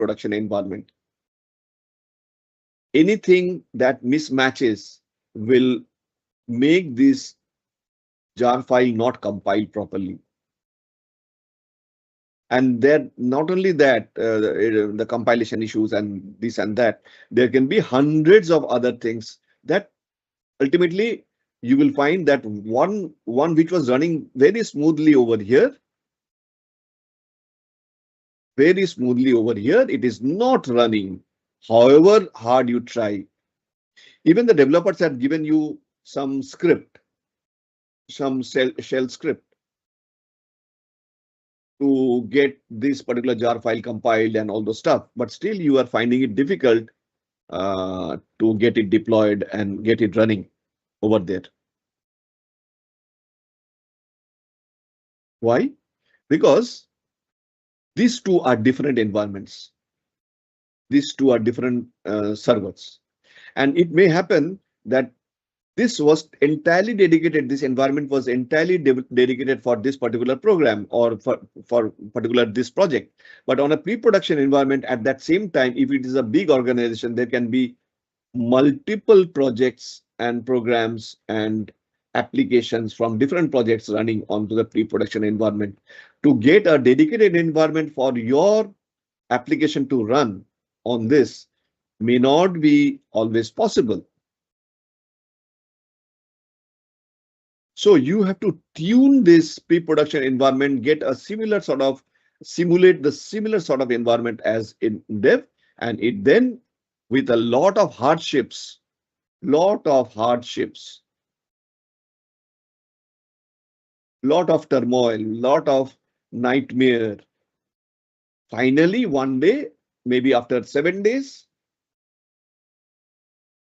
production environment. Anything that mismatches will make this jar file not compiled properly. And then not only that, the compilation issues and this and that, there can be hundreds of other things that ultimately you will find that one which was running very smoothly over here, it is not running, however hard you try. Even the developers have given you some script, some shell script to get this particular jar file compiled and all those stuff, but still you are finding it difficult to get it deployed and get it running over there. Why? Because these two are different environments. These two are different servers. And it may happen that this was entirely dedicated, this environment was entirely dedicated for this particular program or for particular this project. But on a pre-production environment at that same time, if it is a big organization, there can be multiple projects and programs and applications from different projects running onto the pre-production environment. To get a dedicated environment for your application to run on this may not be always possible. So you have to tune this pre-production environment, get a similar sort of simulate the similar sort of environment as in dev, and it then with a lot of hardships, lot of turmoil, lot of nightmare. Finally, one day, maybe after 7 days,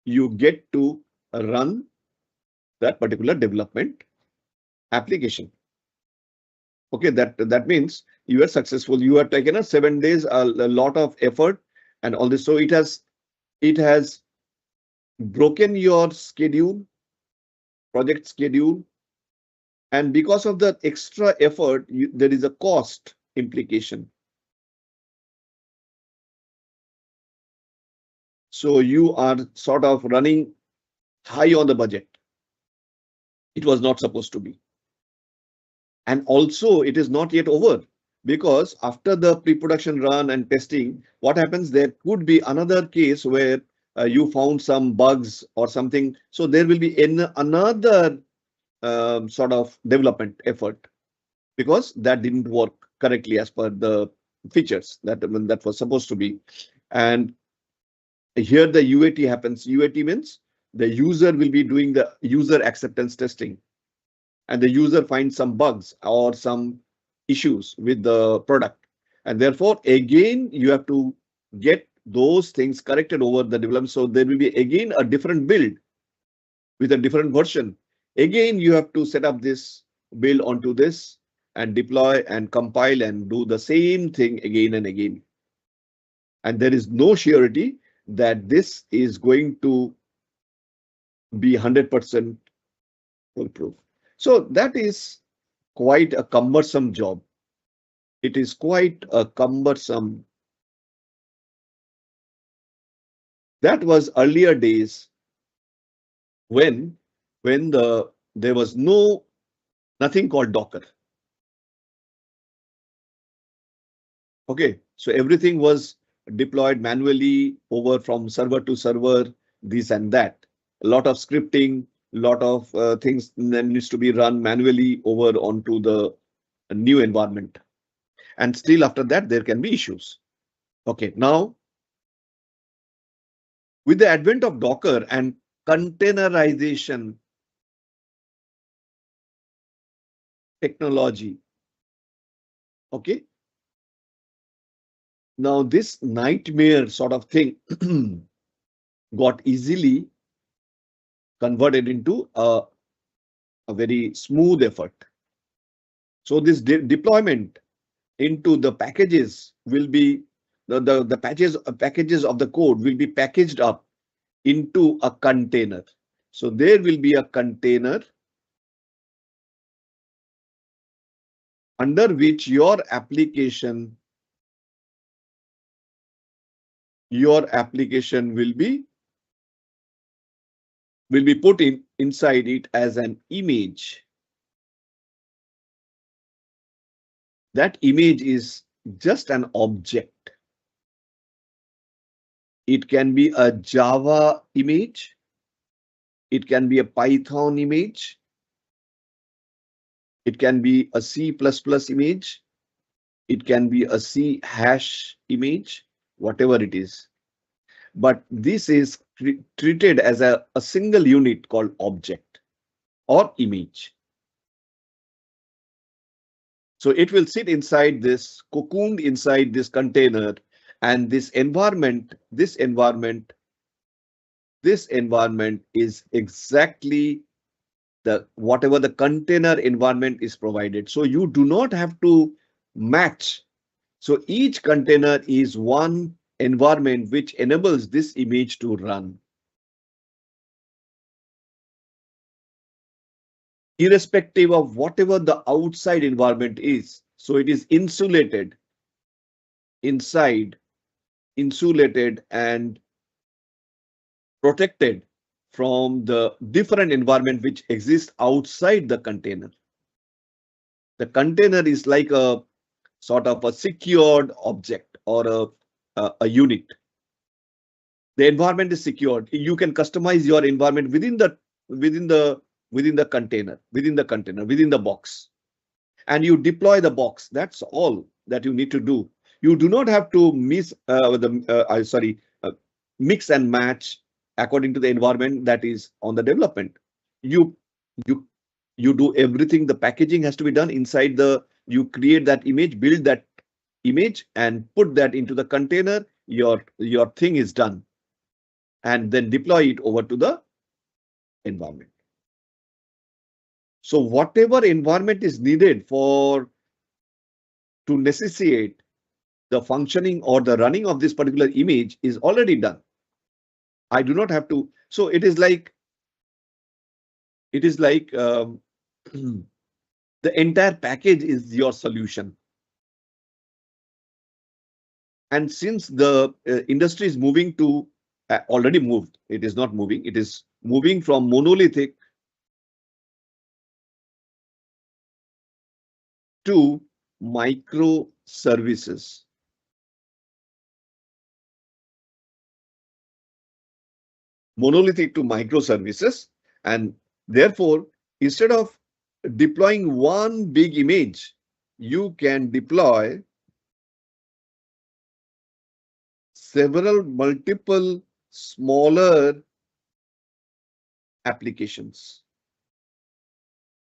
you get to run that particular development application. Okay, that means you are successful. You have taken a 7 days, a lot of effort and all this. So it has broken your schedule, project schedule. And because of the extra effort, there is a cost implication. So you are sort of running high on the budget. It was not supposed to be. And also it is not yet over, because after the pre-production run and testing, what happens, there could be another case where you found some bugs or something. So there will be another sort of development effort because that didn't work correctly as per the features that was supposed to be. And here the UAT happens. UAT means the user will be doing the user acceptance testing, and the user finds some bugs or some issues with the product. And therefore, again, you have to get those things corrected over the development. So there will be again a different build with a different version. Again, you have to set up this build onto this and deploy and compile and do the same thing again and again. And there is no surety that this is going to be 100% foolproof. So that is quite a cumbersome job. It is quite a cumbersome. That was earlier days when there was nothing called Docker. Okay, so everything was deployed manually over from server to server, this and that. A lot of scripting, a lot of things that needs to be run manually over onto the new environment. And still after that, there can be issues. Okay, now with the advent of Docker and containerization technology, okay, now this nightmare sort of thing got easily converted into a very smooth effort. So this deployment into the packages will be the packages of the code will be packaged up into a container. So there will be a container under which your application your application will be put inside it as an image. That image is just an object. It can be a Java image. It can be a Python image. It can be a C++ image. It can be a C hash image, whatever it is. But this is treated as a single unit called object or image. So it will sit inside this, cocooned inside this container, and this environment is exactly the whatever the container environment is provided. So you do not have to match. So each container is one environment which enables this image to run. Irrespective of whatever the outside environment is. So it is insulated inside, insulated and protected from the different environment which exists outside the container. The container is like a sort of a secured object or a unit. The environment is secured. You can customize your environment within the container, within the box, and you deploy the box. That's all that you need to do. You do not have to mix and match according to the environment that is on the development. You you you do everything. The packaging has to be done inside you create that image, build that image and put that into the container. Your thing is done, and then deploy it over to the environment. So whatever environment is needed to necessitate the functioning or the running of this particular image is already done. I do not have to. So it is like the entire package is your solution. And since the industry is moving to already moved, it is not moving. It is moving from monolithic to microservices. Monolithic to microservices, and therefore instead of deploying one big image, you can deploy several multiple smaller applications.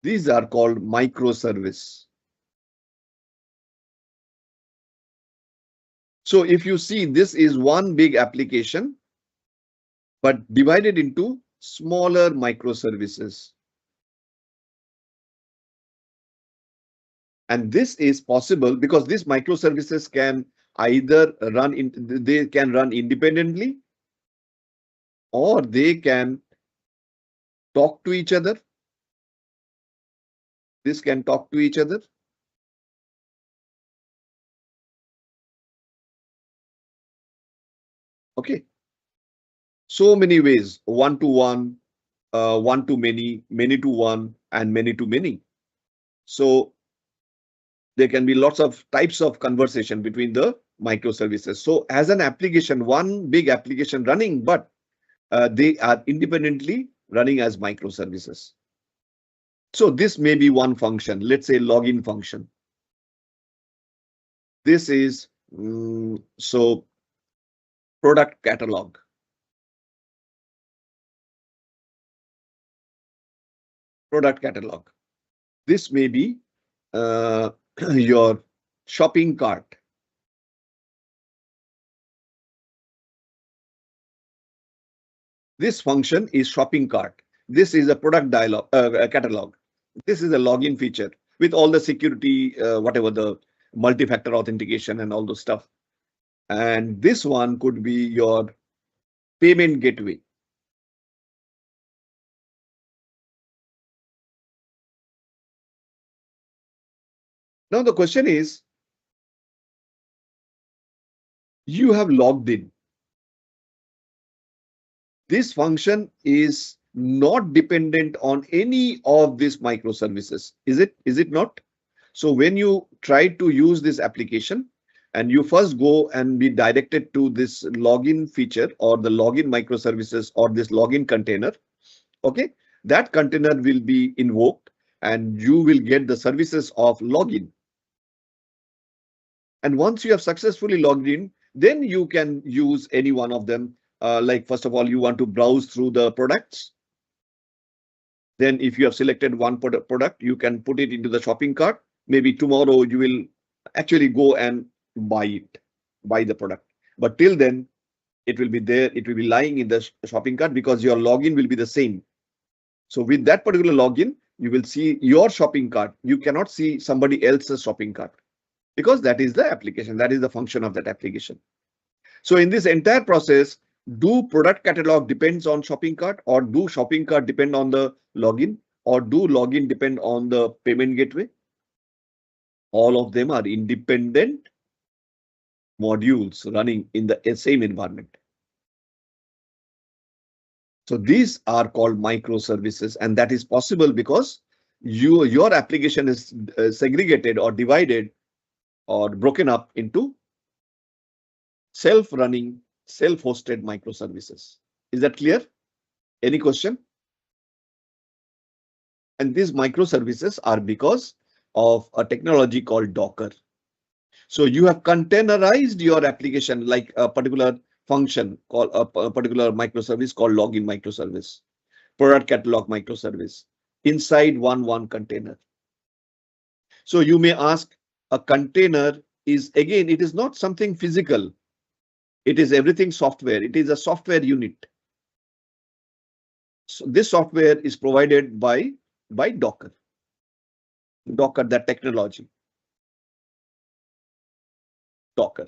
These are called microservice. So if you see, this is one big application, but divided into smaller microservices. And this is possible because these microservices can either they can run independently, or they can talk to each other. This can talk to each other. Okay. So many ways: one to one, one to many, many to one, and many to many. So there can be lots of types of conversation between the microservices. So as an application, one big application running, but they are independently running as microservices. So this may be one function, let's say login function. This is so product catalog. Product catalog. This may be your shopping cart. This function is shopping cart. This is a product catalog. This is a login feature with all the security, whatever the multi-factor authentication and all those stuff. And this one could be your payment gateway. Now the question is, you have logged in. This function is not dependent on any of these microservices. Is it not? So when you try to use this application and you first go and be directed to this login feature or the login microservices or this login container, okay, that container will be invoked and you will get the services of login. And once you have successfully logged in, then you can use any one of them. Like first of all, you want to browse through the products. Then if you have selected one product, you can put it into the shopping cart. Maybe tomorrow you will actually go and buy the product. But till then, it will be there. It will be lying in the shopping cart because your login will be the same. So with that particular login, you will see your shopping cart. You cannot see somebody else's shopping cart because that is the application. That is the function of that application. So in this entire process, do product catalog depends on shopping cart, or do shopping cart depend on the login, or do login depend on the payment gateway? All of them are independent modules running in the same environment. So these are called microservices, and that is possible because your application is segregated or divided or broken up into self-running, self-hosted microservices. Is that clear? Any question? And these microservices are because of a technology called Docker. So you have containerized your application like a particular function called a particular microservice called login microservice, product catalog microservice inside one container. So you may ask, a container is, again, it is not something physical. It is everything software. It is a software unit. So this software is provided by Docker. Docker, that technology. Docker.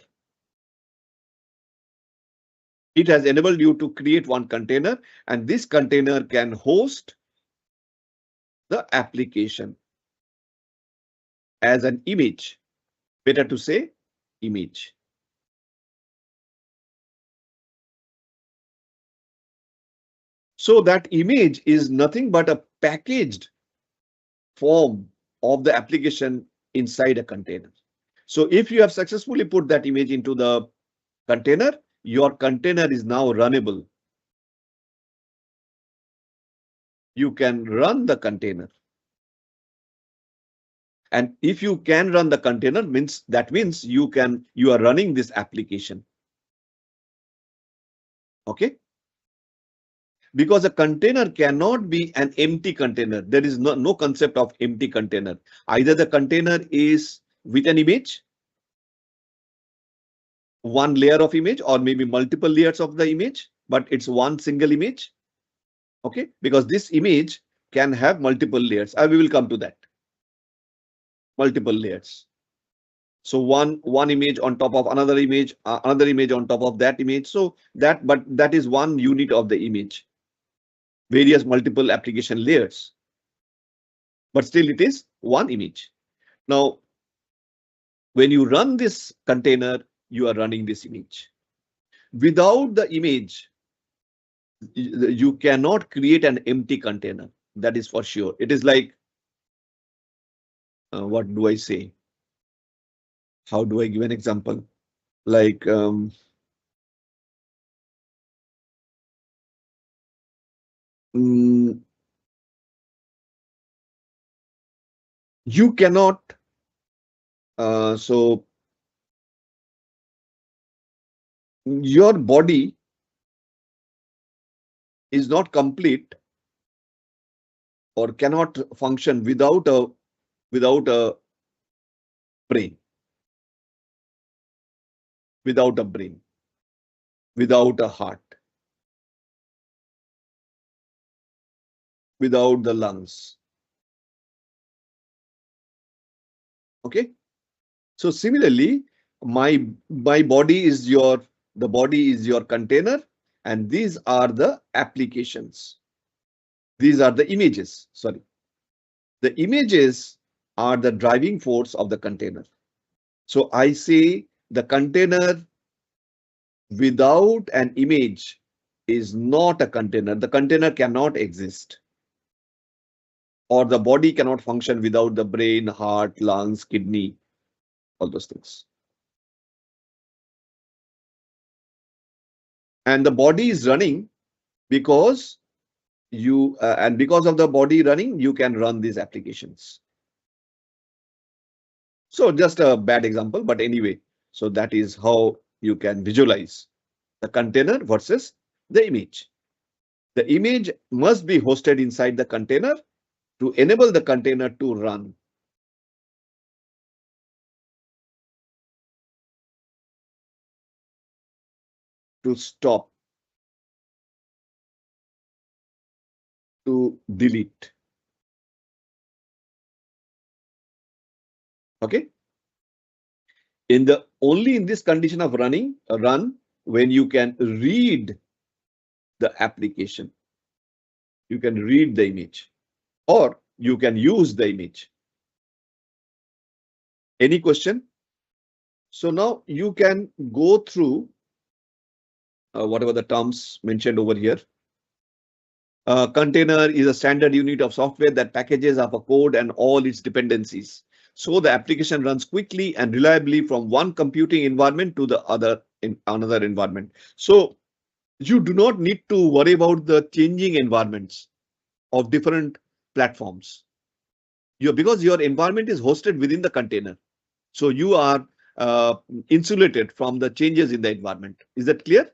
It has enabled you to create one container, and this container can host the application as an image. Better to say image. So that image is nothing but a packaged form of the application inside a container. So if you have successfully put that image into the container, your container is now runnable. You can run the container. And if you can run the container, that means you are running this application. Okay. Because a container cannot be an empty container. There is no concept of empty container. Either the container is with an image, one layer of image, or maybe multiple layers of the image, but it's one single image. Okay, because this image can have multiple layers. We will come to that. Multiple layers. So one image on top of another image on top of that image. So that is one unit of the image. Various multiple application layers. But still it is one image. Now, when you run this container, you are running this image. Without the image, you cannot create an empty container. That is for sure. It is like, what do I say? How do I give an example? Like, you cannot, so your body is not complete or cannot function without a brain, without a heart, without the lungs. Okay. So similarly, my body is the body is your container, and these are the applications. These are the images. Sorry. The images are the driving force of the container. So I say the container without an image is not a container. The container cannot exist, or the body cannot function without the brain, heart, lungs, kidney, all those things. And the body is running because and because of the body running, you can run these applications. So just a bad example, but anyway, so that is how you can visualize the container versus the image. The image must be hosted inside the container to enable the container to run. To stop, to delete. Okay. Only in this condition of run, when you can read the application, you can read the image, or you can use the image. Any question? So now you can go through whatever the terms mentioned over here. Container is a standard unit of software that packages up a code and all its dependencies. So the application runs quickly and reliably from one computing environment to the other in another environment. So you do not need to worry about the changing environments of different platforms. Because your environment is hosted within the container. So you are insulated from the changes in the environment. Is that clear?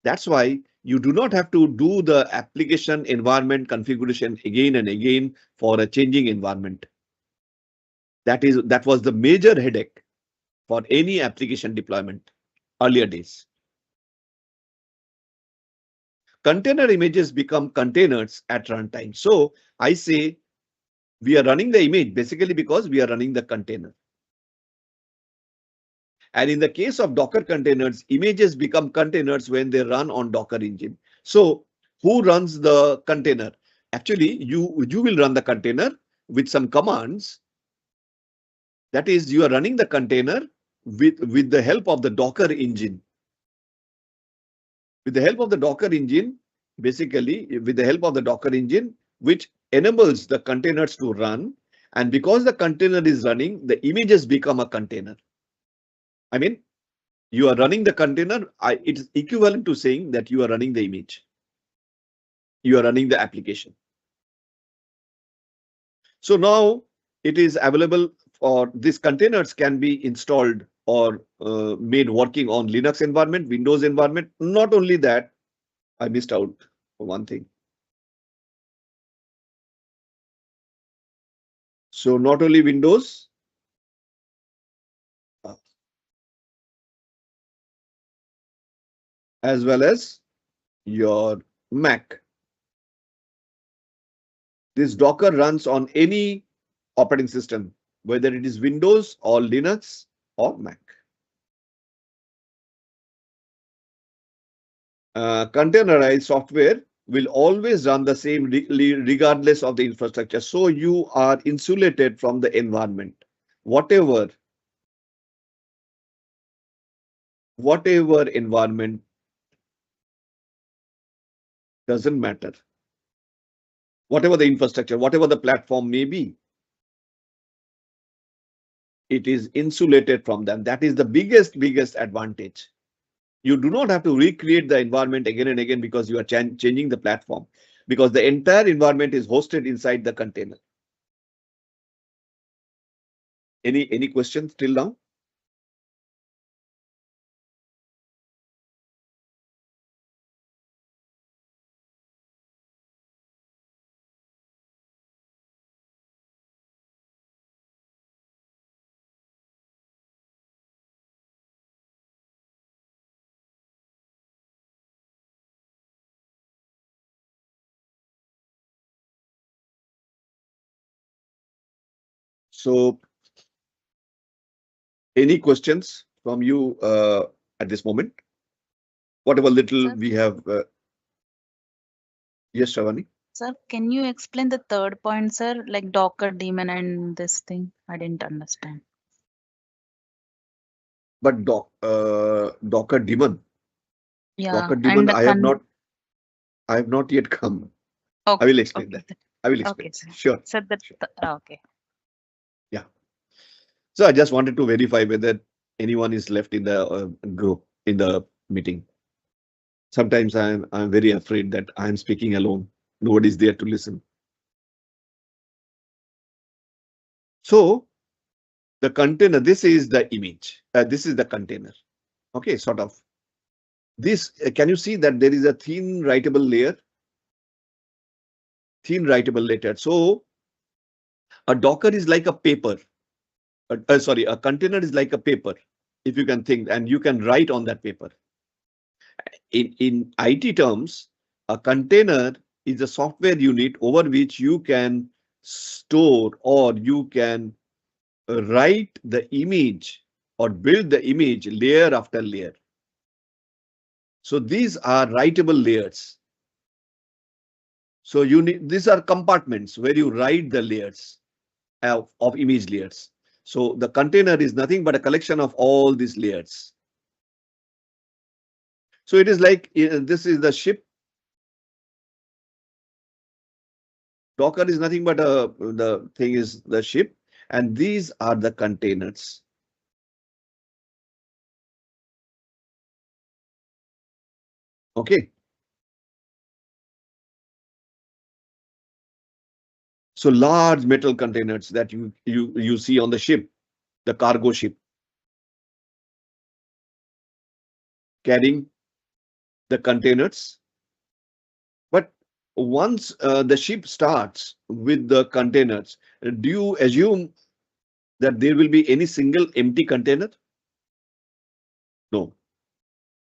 That's why you do not have to do the application environment configuration again and again for a changing environment. That was the major headache for any application deployment earlier days. Container images become containers at runtime. So I say we are running the image basically because we are running the container. And in the case of Docker containers, images become containers when they run on Docker engine. So who runs the container? Actually, you will run the container with some commands. That is, you are running the container with the help of the Docker engine. With the help of the Docker engine, basically with the help of the Docker engine, which enables the containers to run. And because the container is running, the images become a container. I mean, you are running the container. It is equivalent to saying that you are running the image. You are running the application. So now it is available for these containers can be installed or made working on Linux environment, Windows environment. Not only that, I missed out one thing. So not only Windows, as well as your Mac. This Docker runs on any operating system, whether it is Windows or Linux or Mac. Containerized software will always run the same regardless of the infrastructure. So you are insulated from the environment. Whatever environment, doesn't matter. Whatever the infrastructure, whatever the platform may be, it is insulated from them. That is the biggest advantage. You do not have to recreate the environment again and again because you are changing the platform, because the entire environment is hosted inside the container. Any questions till now? So any questions from you at this moment? Whatever little Sir, we have. Yes, Shravani. sir, can you explain the third point, sir? Like Docker daemon and this thing? I didn't understand. But Docker daemon. Yeah, Docker and daemon, the I have not. I have not yet come. I Okay. will explain Okay. that. I will explain. Okay, sir. Sure. So that Sure. okay. Yeah. So I just wanted to verify whether anyone is left in the group in the meeting. Sometimes I'm very afraid that I'm speaking alone. Nobody is there to listen. So the container, this is the image. This is the container. Okay, sort of. This, can you see that there is a thin writable layer? Thin writable layer. So a Docker is like a paper. Sorry, a container is like a paper, if you can think, and you can write on that paper. In IT terms, a container is a software unit over which you can store or you can write the image or build the image layer after layer. So these are writable layers. So you need, these are compartments where you write the layers of image layers. So the container is nothing but a collection of all these layers. So it is like this is the ship. Docker is nothing but the thing is the ship, and these are the containers. Okay. So large metal containers that you see on the ship, the cargo ship, carrying the containers. But once the ship starts with the containers, do you assume that there will be any single empty container? No.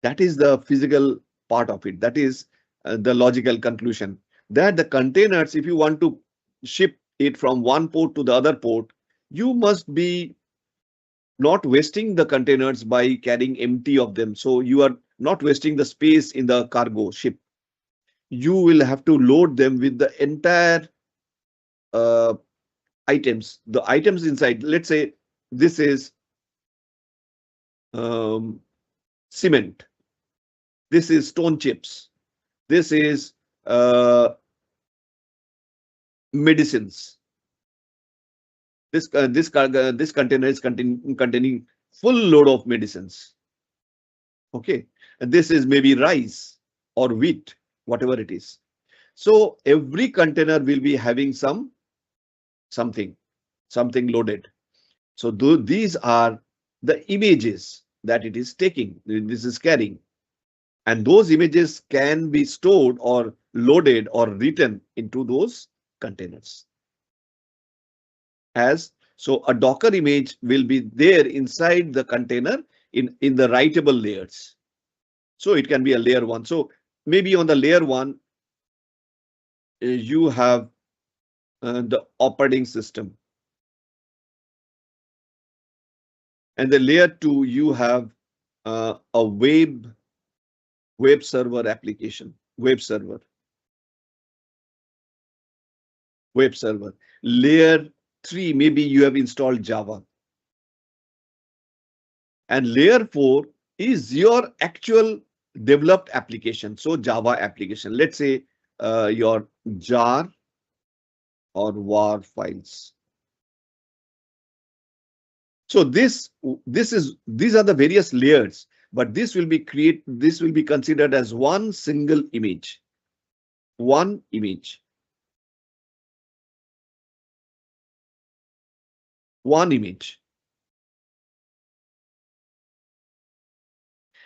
That is the physical part of it. That is the logical conclusion. That the containers, if you want to ship it from one port to the other port, you must be not wasting the containers by carrying empty of them. So you are not wasting the space in the cargo ship. You will have to load them with the entire uh, items. The items inside, let's say this is um, cement. This is stone chips. This is medicines. This container is containing full load of medicines. Okay, and this is maybe rice or wheat, whatever it is. So every container will be having something loaded. So these are the images that it is taking. This is carrying, and those images can be stored or loaded or written into those containers. So a Docker image will be there inside the container in the writable layers. So it can be a layer one. So maybe on the layer one, you have the operating system. And the layer two, you have a web server application, web server. Layer three, maybe you have installed Java. And layer four is your actual developed application. So Java application, let's say your jar or var files. So these are the various layers, but this will be considered as one single image. One image. One image.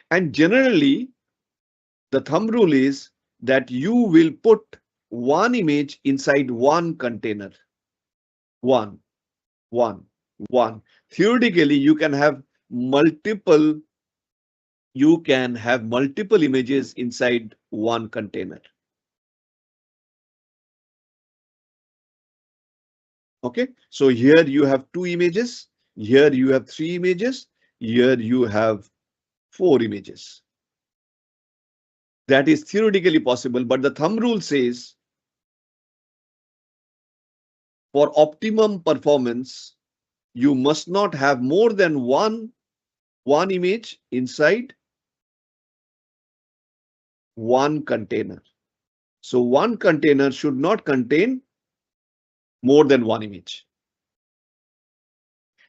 And generally, the thumb rule is that you will put one image inside one container. One. Theoretically, you can have multiple images inside one container. Okay, so here you have two images, here you have three images, here you have four images. That is theoretically possible, but the thumb rule says for optimum performance, you must not have more than one image inside one container. So one container should not contain more than one image.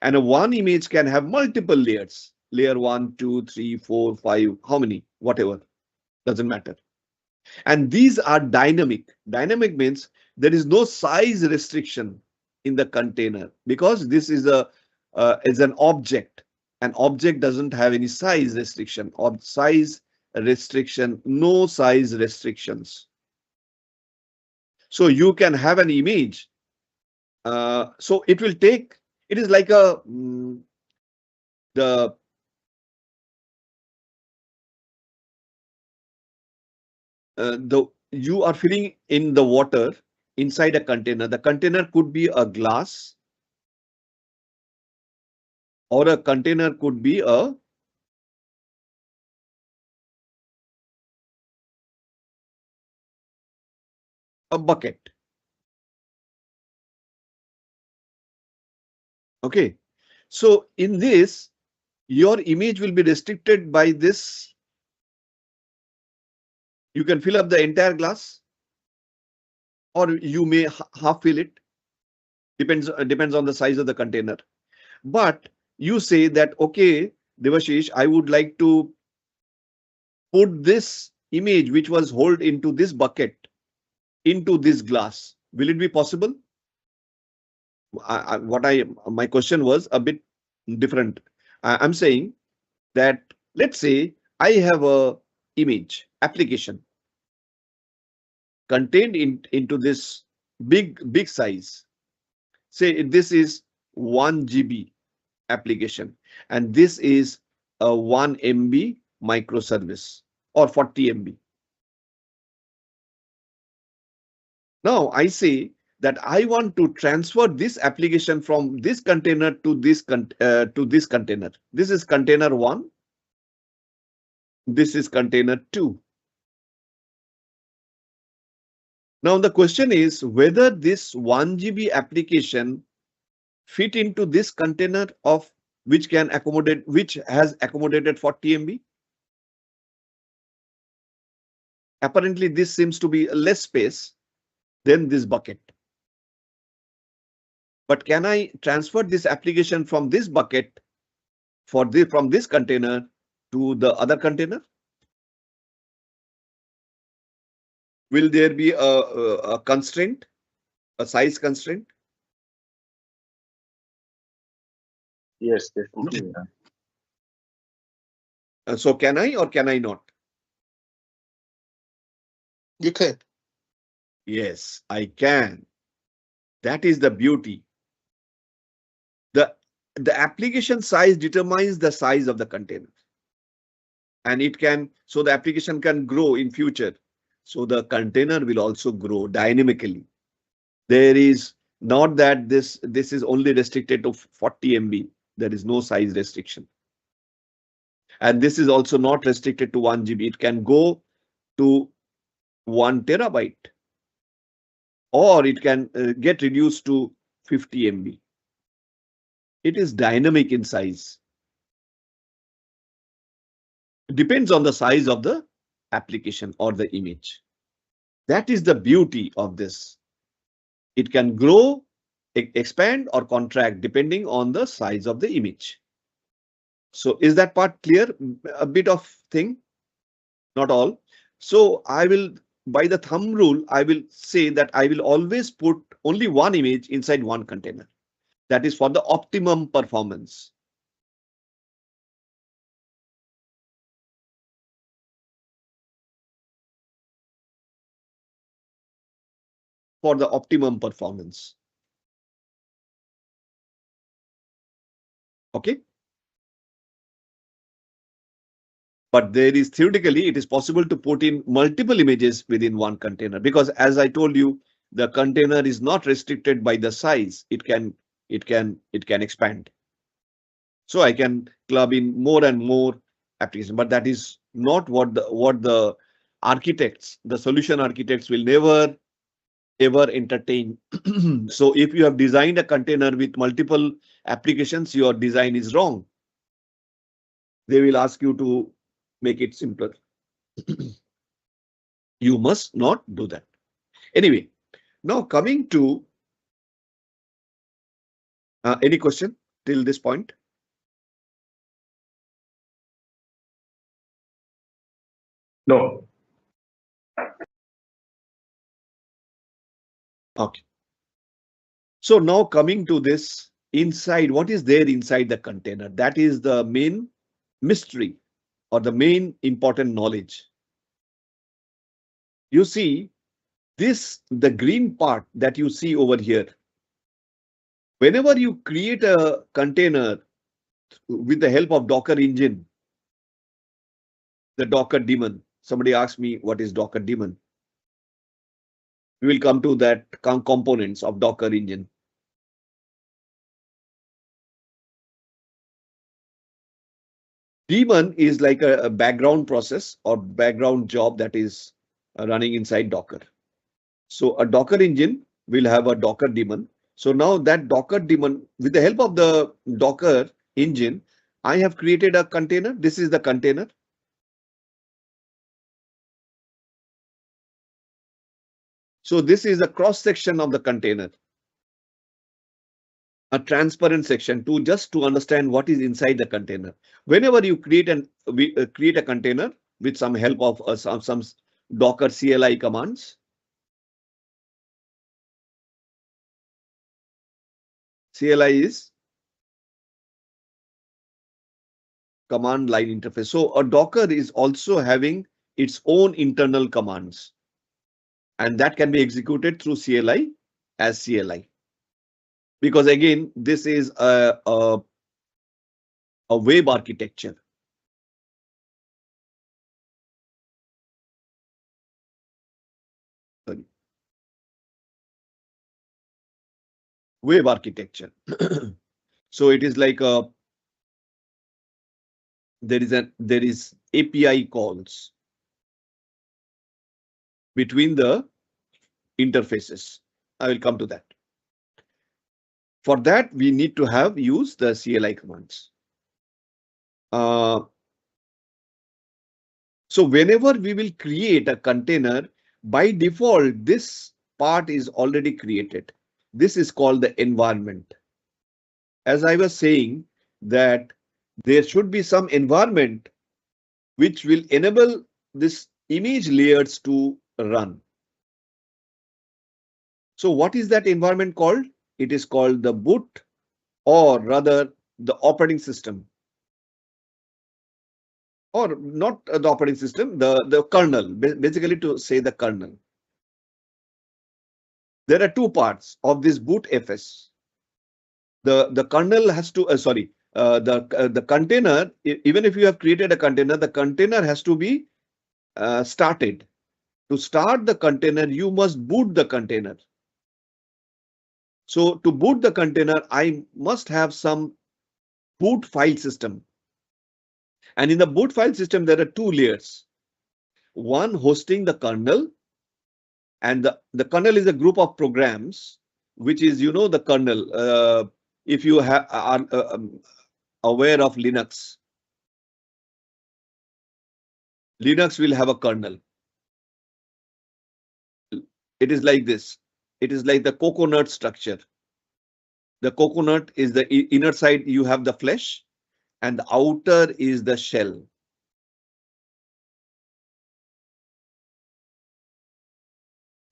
And a one image can have multiple layers. Layer 1, 2, 3, 4, 5, how many? Whatever. Doesn't matter. And these are dynamic. Dynamic means there is no size restriction in the container because this is an object. An object doesn't have any size restriction or size restriction, no size restrictions. So you can have an image. So it will take, it is like the you are filling in the water inside a container. The container could be a glass or a container could be a bucket. Okay. So in this, your image will be restricted by this. You can fill up the entire glass or you may half fill it. Depends on the size of the container. But you say that, okay, Devashish, I would like to put this image which was held into this bucket into this glass. Will it be possible? My question was a bit different. I'm saying that let's say I have a image application contained into this big size. Say this is 1 GB application and this is a 1 MB microservice or 40 MB. Now I say that I want to transfer this application from this container to this container. This is container 1. This is container 2. Now the question is whether this 1 GB application fit into this container of which has accommodated 40 MB. Apparently this seems to be less space than this bucket. But can I transfer this application from this bucket from this container to the other container? Will there be a constraint, a size constraint? Yes, definitely. So can I or can I not? You can. Yes, I can. That is the beauty. The application size determines the size of the container. And so the application can grow in future. So the container will also grow dynamically. There is not that this is only restricted to 40 MB. There is no size restriction. And this is also not restricted to 1 GB. It can go to 1 terabyte or it can get reduced to 50 MB. It is dynamic in size. Depends on the size of the application or the image. That is the beauty of this. It can grow, expand or contract depending on the size of the image. So is that part clear? A bit of thing, not all. So I will, by the thumb rule, I will say that I will always put only one image inside one container. That is for the optimum performance. For the optimum performance. Okay. But there is theoretically, it is possible to put in multiple images within one container because as I told you, the container is not restricted by the size. It can expand. So I can club in more and more applications, but that is not what the architects, the solution architects will never ever entertain. So if you have designed a container with multiple applications, your design is wrong. They will ask you to make it simpler. You must not do that. Anyway, now coming to any question till this point? No. Okay. So now coming to this inside, what is there inside the container? That is the main mystery or the main important knowledge. You see this, the green part that you see over here. Whenever you create a container with the help of Docker engine, the Docker daemon. Somebody asked me what is Docker daemon. We will come to that components of Docker engine. Daemon is like a background process or background job that is running inside Docker. So a Docker engine will have a Docker daemon. So now that Docker daemon, with the help of the Docker engine, I have created a container. This is the container. So this is a cross section of the container, a transparent section to understand what is inside the container. Whenever you create a container with some help of some Docker CLI commands. CLI is command line interface. So a Docker is also having its own internal commands, and that can be executed through CLI as CLI. Because again, this is a web architecture. Sorry. Web architecture. So it is like there is API calls between the interfaces. I will come to that. For that, we need to use the CLI commands. So whenever we will create a container, by default, this part is already created. This is called the environment. As I was saying, that there should be some environment which will enable this image layers to run. So what is that environment called? It is called the boot, or rather the operating system. Or not the operating system, the kernel, basically to say the kernel. There are two parts of this boot FS. The kernel has to, the container, even if you have created a container, the container has to be started. To start the container, you must boot the container. So to boot the container, I must have some boot file system. And in the boot file system, there are two layers. One hosting the kernel, and the kernel is a group of programs, which is, the kernel. If you are aware of Linux, Linux will have a kernel. It is like this. It is like the coconut structure. The coconut is the inner side, you have the flesh, and the outer is the shell.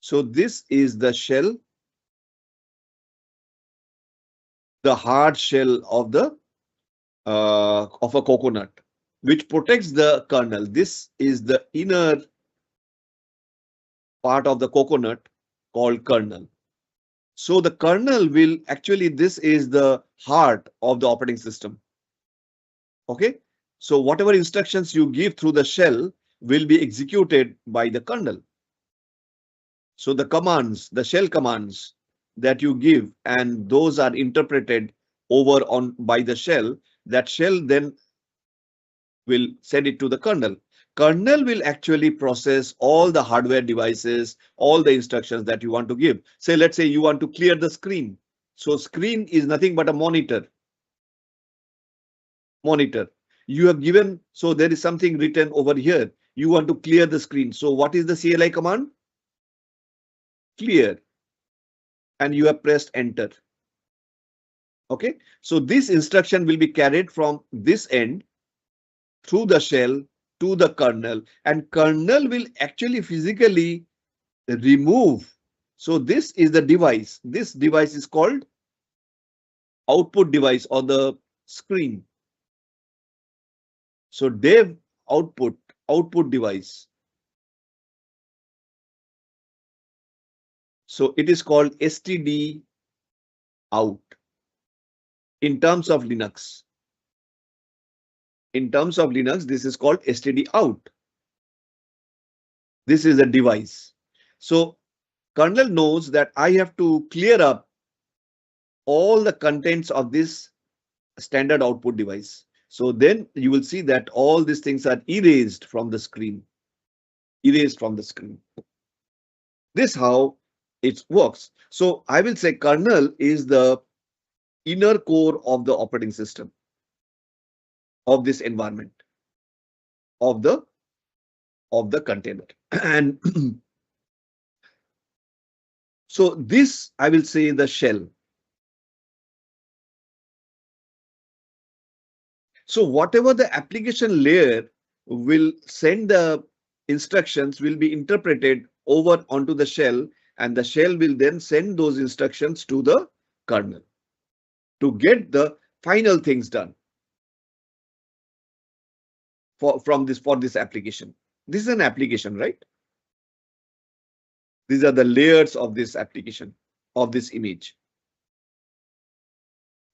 So this is the shell, the hard shell of a coconut, which protects the kernel. This is the inner part of the coconut called kernel. So the kernel will actually, this is the heart of the operating system. Okay, so whatever instructions you give through the shell will be executed by the kernel. So the commands, the shell commands that you give, and those are interpreted over by the shell. That shell then will send it to the kernel. Kernel will actually process all the hardware devices, all the instructions that you want to give. Say, let's say you want to clear the screen. So screen is nothing but a monitor. You have given, so there is something written over here. You want to clear the screen. So what is the CLI command? Clear. And you have pressed enter. Okay, so this instruction will be carried from this end through the shell to the kernel, and kernel will actually physically remove. So this is the device. This device is called output device or the screen. So dev output device. So it is called std out in terms of Linux. In terms of Linux, this is called std out. This is a device. So kernel knows that I have to clear up all the contents of this standard output device. So then you will see that all these things are erased from the screen. Erased from the screen. This how it works. So I will say kernel is the inner core of the operating system of this environment of the container. And so this I will say the shell. So whatever the application layer will send the instructions will be interpreted over onto the shell, and the shell will then send those instructions to the kernel to get the final things done for this application. This is an application, right? These are the layers of this application, of this image.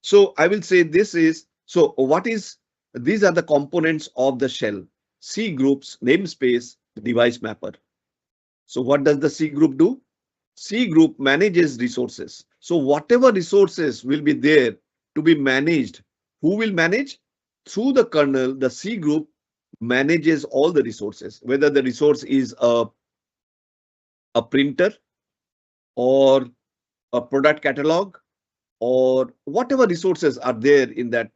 So I will say this is, so what is, these are the components of the shell: C groups, namespace, device mapper. So what does the C group do? C group manages resources. So whatever resources will be there to be managed, who will manage? Through the kernel, the C group manages all the resources, whether the resource is a printer or a product catalog or whatever resources are there in that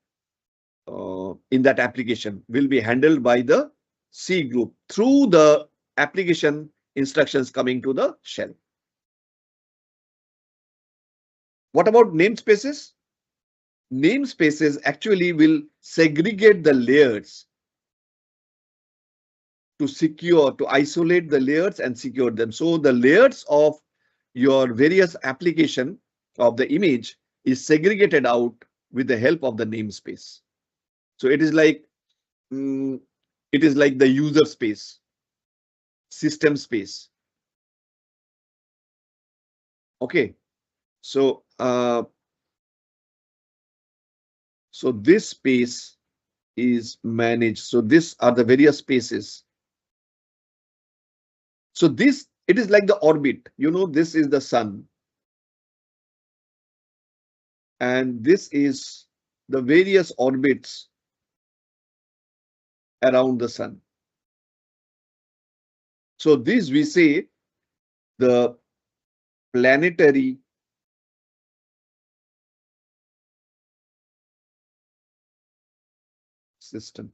application will be handled by the C group through the application instructions coming to the shell. What about namespaces? Namespaces actually will segregate the layers to secure, to isolate the layers and secure them. So the layers of your various application of the image is segregated out with the help of the namespace. So it is like the user space, system space. Okay, so so this space is managed. So these are the various spaces. So this, it is like the orbit. You know, this is the sun, and this is the various orbits around the sun. So this we say the planetary system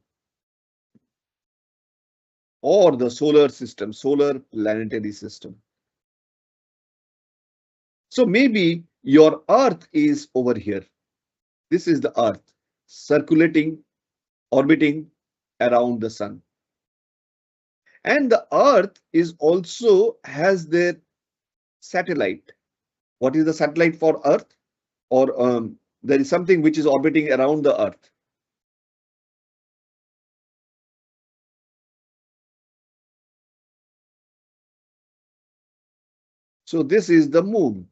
or the solar system, solar planetary system. So maybe your Earth is over here. This is the Earth circulating, orbiting around the sun. And the Earth is also has their satellite. What is the satellite for Earth? Or there is something which is orbiting around the Earth. So this is the moon,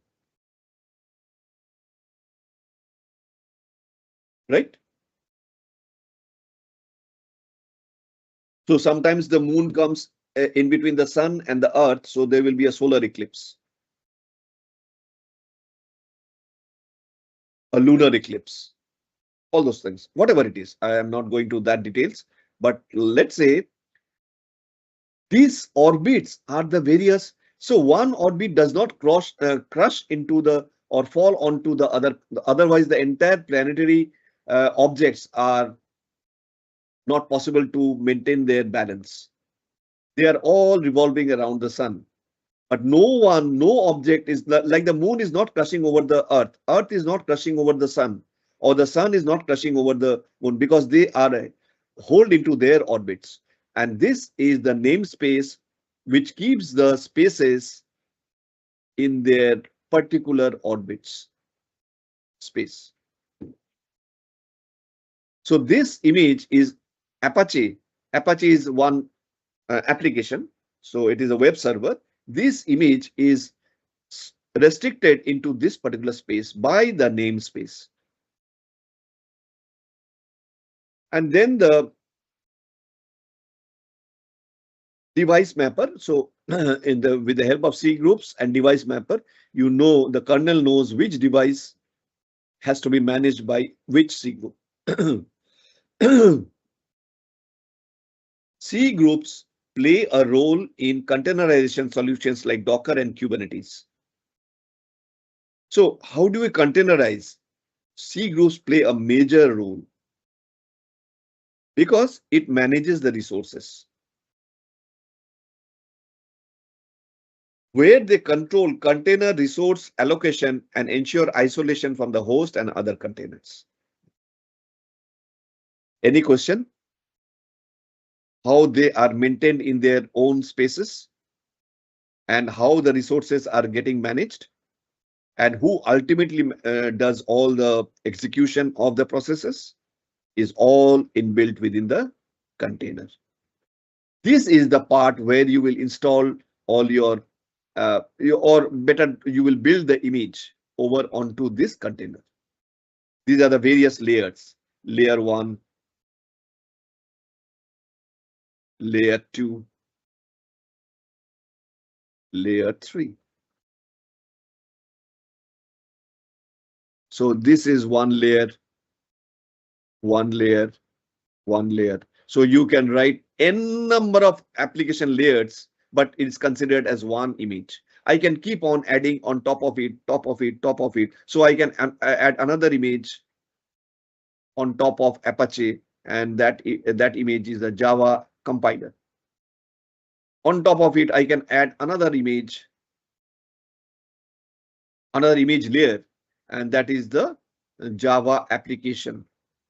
right? So sometimes the moon comes in between the sun and the Earth, so there will be a solar eclipse, a lunar eclipse, all those things, whatever it is. I am not going to that details, but let's say these orbits are the various. So one orbit does not crush into the or fall onto the other. Otherwise, the entire planetary objects are not possible to maintain their balance. They are all revolving around the sun. But no object is like the moon is not crushing over the earth. Earth is not crushing over the sun, or the sun is not crushing over the moon, because they are hold into their orbits. And this is the namespace which keeps the spaces in their particular orbits space. So this image is Apache. Apache is one application. So it is a web server. This image is restricted into this particular space by the namespace. And then the device mapper. So with the help of C groups and device mapper, you know, the kernel knows which device has to be managed by which C group. C groups play a role in containerization solutions like Docker and Kubernetes. So how do we containerize? C groups play a major role because it manages the resources, where they control container resource allocation and ensure isolation from the host and other containers. Any question? How they are maintained in their own spaces and how the resources are getting managed and who ultimately does all the execution of the processes is all inbuilt within the container. This is the part where you will install all your, or better, you will build the image over onto this container. These are the various layers: layer 1, layer 2, layer 3. So this is one layer, one layer, one layer. So you can write n number of application layers, but it's considered as one image. I can keep on adding on top of it, top of it, top of it. So I can add another image on top of Apache, and that image is a Java compiler. On top of it, I can add another image layer, and that is the Java application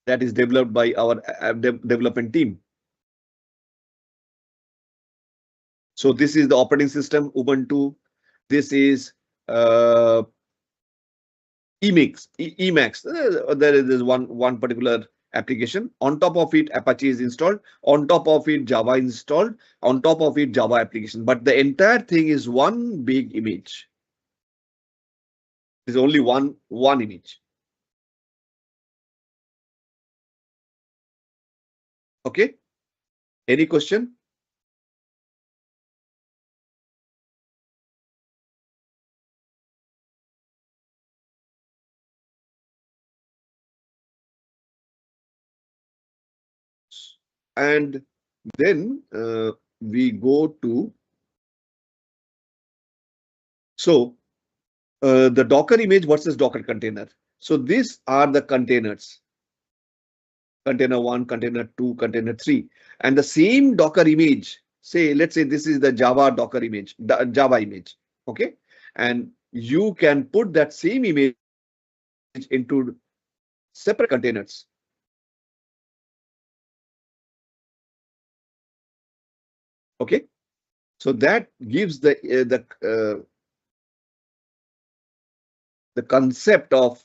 that is developed by our development team. So this is the operating system, Ubuntu. This is Emacs. There is one particular application. On top of it, Apache is installed. On top of it, Java is installed. On top of it, Java application. But the entire thing is one big image. There's only one image. Okay. Any question? And then we go to, so the Docker image versus Docker container. So these are the containers. Container 1, container 2, container 3, and the same Docker image. Say, let's say this is the Java Docker image, Java image. Okay. And you can put that same image into separate containers. Okay. So that gives the concept of,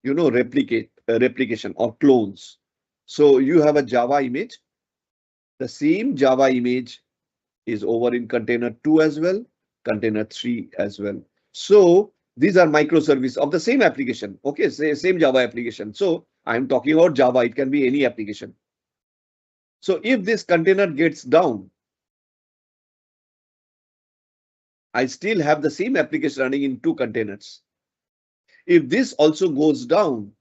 you know, replication or clones. So you have a Java image. The same Java image is over in container 2 as well, container 3 as well. So these are microservices of the same application. Okay, same Java application. So I'm talking about Java. It can be any application. So if this container gets down, I still have the same application running in 2 containers. If this also goes down,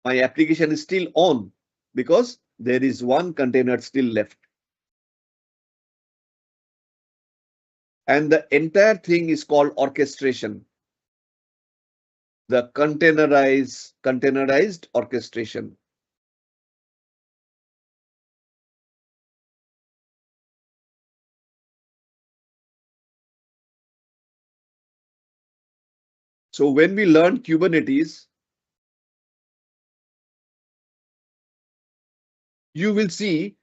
my application is still on because there is one container still left. And the entire thing is called orchestration. The containerized orchestration. So when we learn Kubernetes, you will see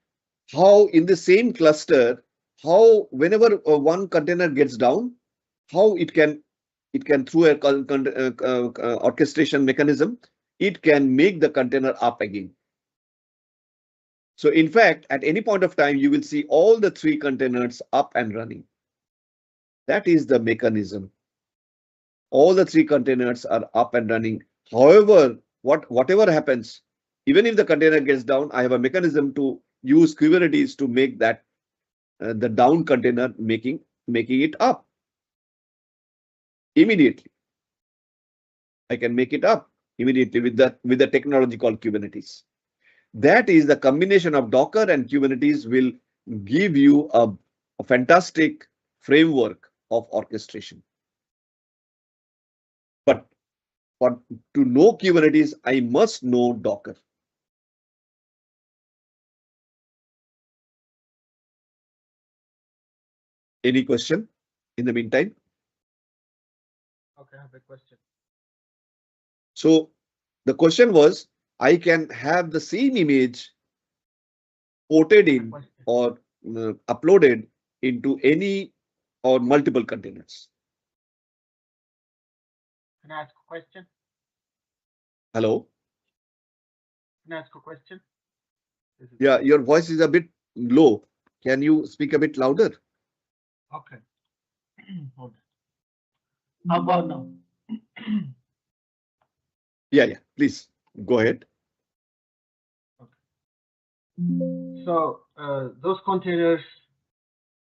how in the same cluster, how whenever one container gets down, how it can through a orchestration mechanism, it can make the container up again. So in fact, at any point of time, you will see all the three containers up and running. That is the mechanism. All the three containers are up and running. However, whatever happens, even if the container gets down, I have a mechanism to use Kubernetes to make that the down container making it up immediately. I can make it up immediately with the technology called Kubernetes. That is the combination of Docker and Kubernetes will give you a fantastic framework of orchestration. But to know Kubernetes, I must know Docker. Any question in the meantime? Okay, I have a question. So the question was, I can have the same image ported in or uploaded into any or multiple containers. Can I ask a question? Hello? Can I ask a question? Yeah, your voice is a bit low. Can you speak a bit louder? Okay. Hold on. How about now? Yeah, please go ahead. Okay. So those containers,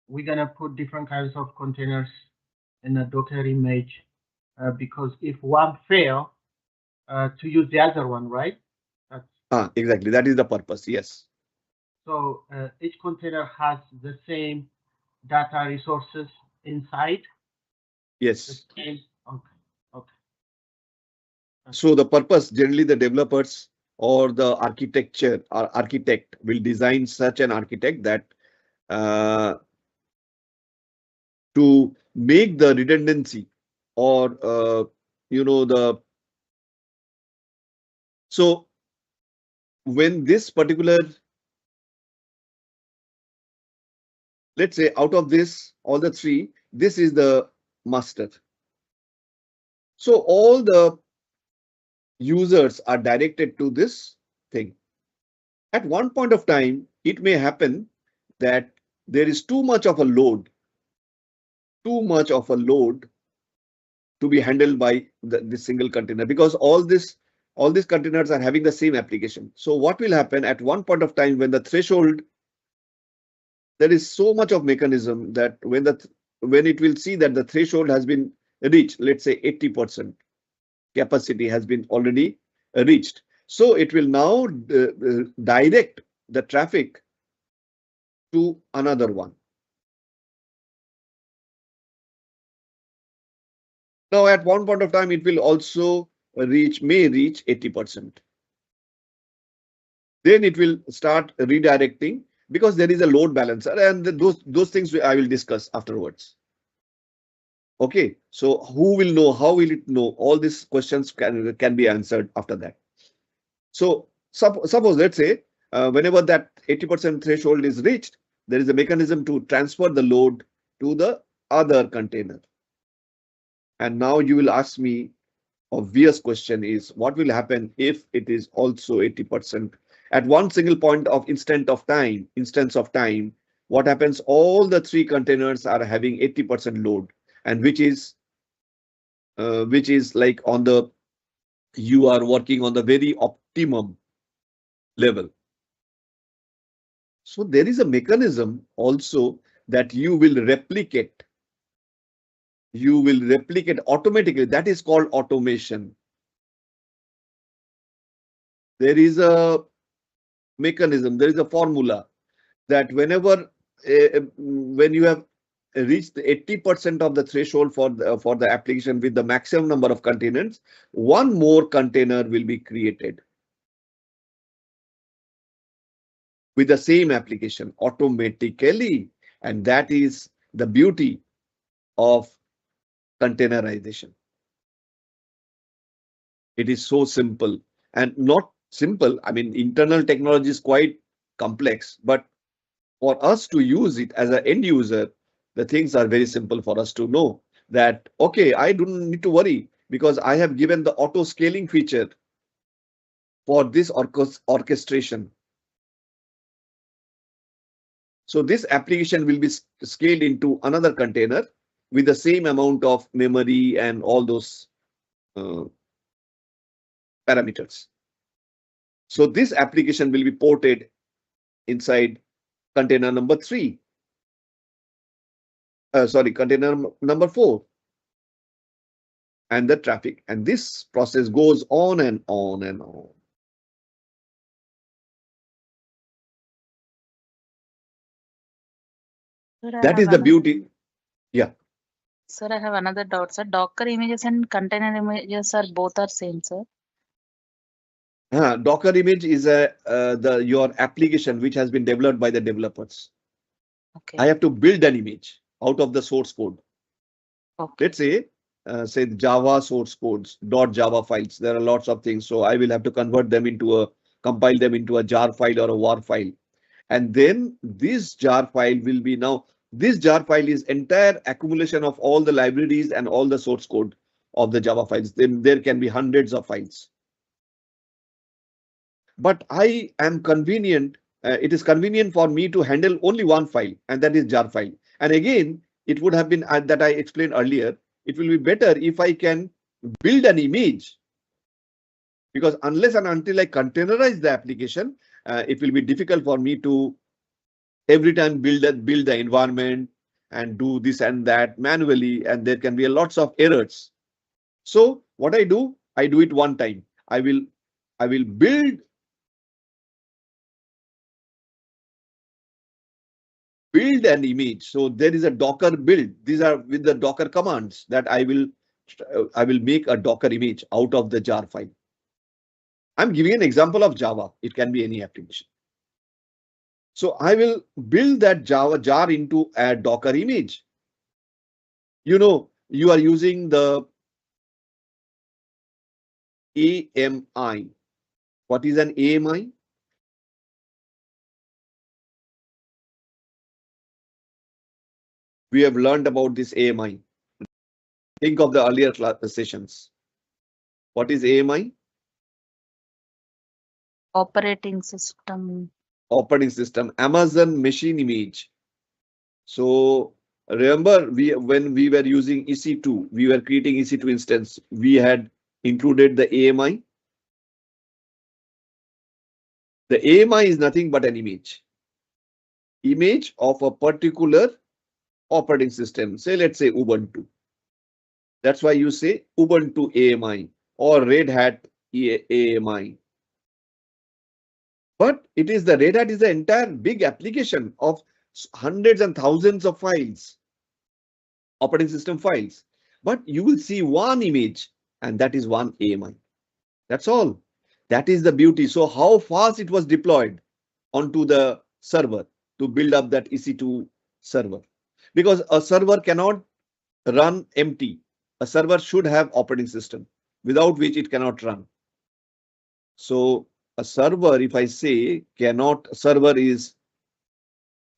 we're gonna put different kinds of containers in a Docker image because if one fail, to use the other one, right? Exactly. That is the purpose. Yes. So each container has the same data resources inside. Yes. Okay. Okay. So the purpose, generally the developers or the architecture or architect will design such an architect that to make the redundancy or so when this particular, let's say out of this, all the three, this is the master. So all the users are directed to this thing. At one point of time, it may happen that there is too much of a load to be handled by this single container, because all these containers are having the same application. So what will happen at one point of time when the threshold, there is so much of mechanism that when it will see that the threshold has been reached, let's say 80% capacity has been already reached. So it will now direct the traffic to another one. Now, at one point of time, it will also may reach 80%. Then it will start redirecting because there is a load balancer, and those things I will discuss afterwards. Okay, so who will know? How will it know? All these questions can be answered after that. So suppose, let's say, whenever that 80% threshold is reached, there is a mechanism to transfer the load to the other container. And now you will ask me, obvious question is, what will happen if it is also 80%? At one single point of instance of time, what happens? All the three containers are having 80% load, and which is like you are working on the very optimum level. So there is a mechanism also that you will replicate automatically. That is called automation. There is a mechanism, there is a formula that whenever when you have reached 80% of the threshold for the application with the maximum number of containers, one more container will be created with the same application automatically. And that is the beauty of containerization. It is so simple and not simple. I mean, internal technology is quite complex, but for us to use it as an end user, the things are very simple for us to know that, okay, I don't need to worry because I have given the auto scaling feature for this orchestration. So this application will be scaled into another container with the same amount of memory and all those uh, parameters. So this application will be ported inside container number 3. Container number 4. And the traffic. And this process goes on and on and on. Sir, That is the beauty. Yeah. Sir, I have another doubt, sir. Docker images and container images are both are same, sir. Docker image is your application which has been developed by the developers. Okay. I have to build an image out of the source code. Okay. Let's say Java source codes, .java files. There are lots of things. So I will have to convert them compile them into a jar file or a war file. And then this jar file will be this jar file is entire accumulation of all the libraries and all the source code of the Java files. Then there can be hundreds of files. But I am convenient. It is convenient for me to handle only one file, and that is jar file. And again, it would have been that I explained earlier. It will be better if I can build an image, because unless and until I containerize the application, it will be difficult for me to every time build the environment and do this and that manually, and there can be lots of errors. So what I do it one time. I will build an image. So there is a Docker build. These are with the Docker commands that I will make a Docker image out of the jar file. I'm giving an example of Java. It can be any application. So I will build that Java jar into a Docker image. You are using the AMI. What is an AMI? We have learned about this AMI. Think of the earlier sessions. What is AMI? Operating system. Operating system. Amazon machine image. So remember, when we were using EC2, we were creating EC2 instance. We had included the AMI. The AMI is nothing but an image of a particular operating system. Say, let's say Ubuntu. That's why you say Ubuntu AMI or Red Hat AMI. But it is the Red Hat is the entire big application of hundreds and thousands of files, operating system files. But you will see one image, and that is one AMI. That's all. That is the beauty. So how fast it was deployed onto the server to build up that EC2 server, because a server cannot run empty. A server should have operating system, without which it cannot run. So a server, if I say server is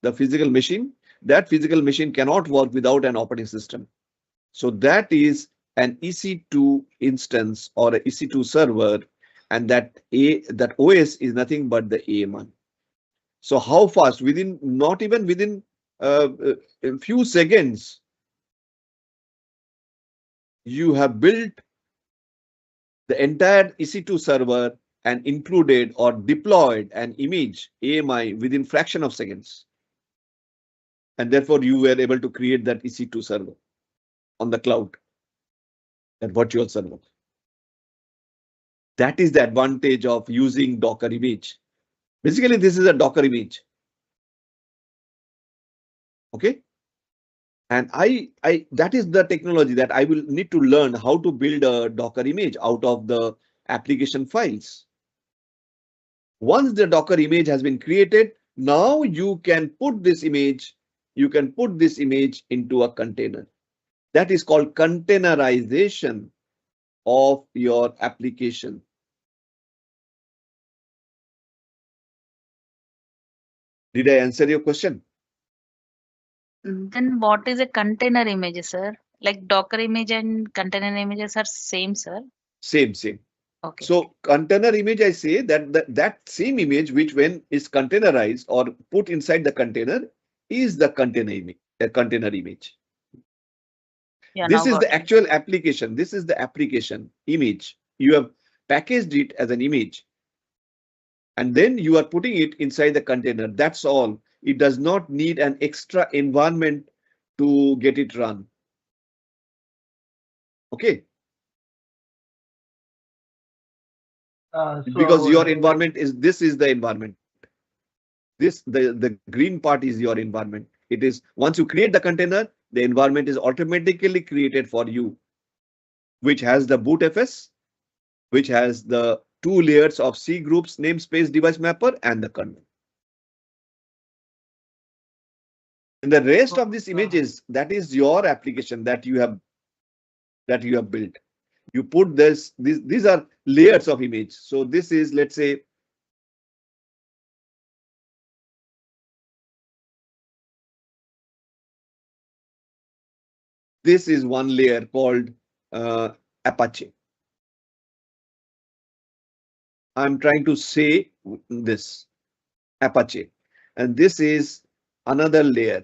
the physical machine, that physical machine cannot work without an operating system. So that is an EC2 instance or an EC2 server, and that OS is nothing but the AMI. So how fast? Not even within a few seconds, you have built the entire EC2 server and included or deployed an image AMI within fraction of seconds. And therefore you were able to create that EC2 server on the cloud, that virtual server. That is the advantage of using Docker image. Basically, this is a Docker image. Okay. And that is the technology that I will need to learn how to build a Docker image out of the application files. Once the Docker image has been created, now you can put this image into a container. That is called containerization of your application. Did I answer your question? Then what is a container image, sir? Like Docker image and container images are same, sir. Same. Okay. So container image, I say that same image which when is containerized or put inside the container is the container image. Yeah, This now is got the it. actual application. This is the application image. You have packaged it as an image, and then you are putting it inside the container. That's all. It does not need an extra environment to get it run. Okay. Because your environment this is the environment. The green part is your environment. It is once you create the container, the environment is automatically created for you, which has the bootfs, which has the two layers of C groups, namespace, device mapper, and the kernel. And the rest of this images, that is your application that you have built. You put these are layers of image. So this is, let's say, this is one layer called Apache. I'm trying to say this Apache, and this is another layer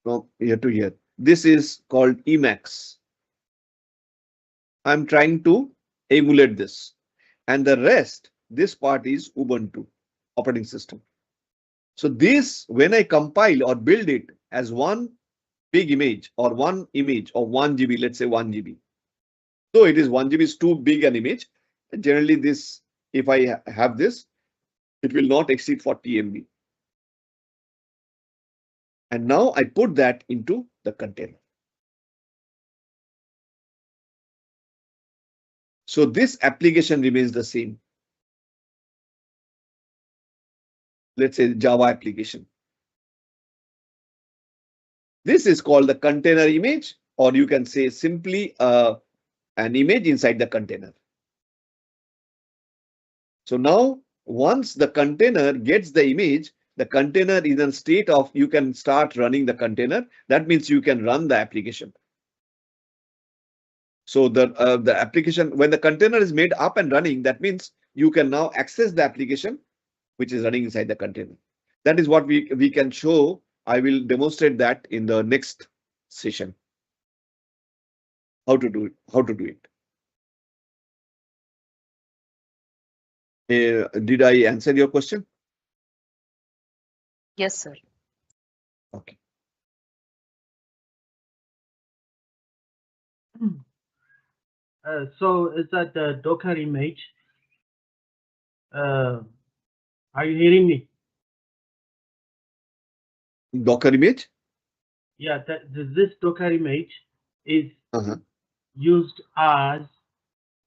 from here to here. This is called Emacs. I'm trying to emulate this, and the rest, this part is Ubuntu operating system. So this, when I compile or build it as one big image or one image of 1 GB, let's say 1 GB. So it is 1 GB is too big an image. And generally this, if I have this, it will not exceed 40 MB. And now I put that into the container. So this application remains the same. Let's say Java application. This is called the container image, or you can say simply an image inside the container. So now once the container gets the image, the container is in a state of you can start running the container. That means you can run the application. So the application, when the container is made up and running, that means you can now access the application which is running inside the container. That is what we can show. I will demonstrate that in the next session. How to do it. Did I answer your question? Yes, sir. Okay. So is that the Docker image? Are you hearing me? Docker image? Yeah, this Docker image is used as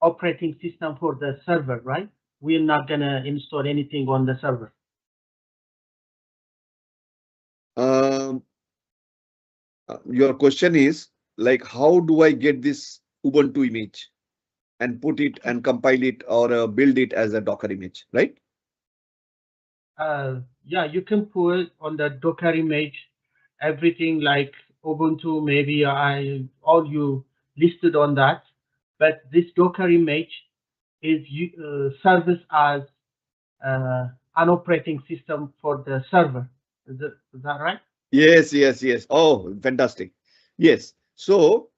operating system for the server, right? We're not gonna install anything on the server. Your question is like, how do I get this Ubuntu image and put it and compile it or build it as a Docker image, right? Yeah, you can put on the Docker image everything like Ubuntu, maybe all you listed on that, but this Docker image is service as an operating system for the server. Is that right? Yes. Oh, fantastic. Yes. So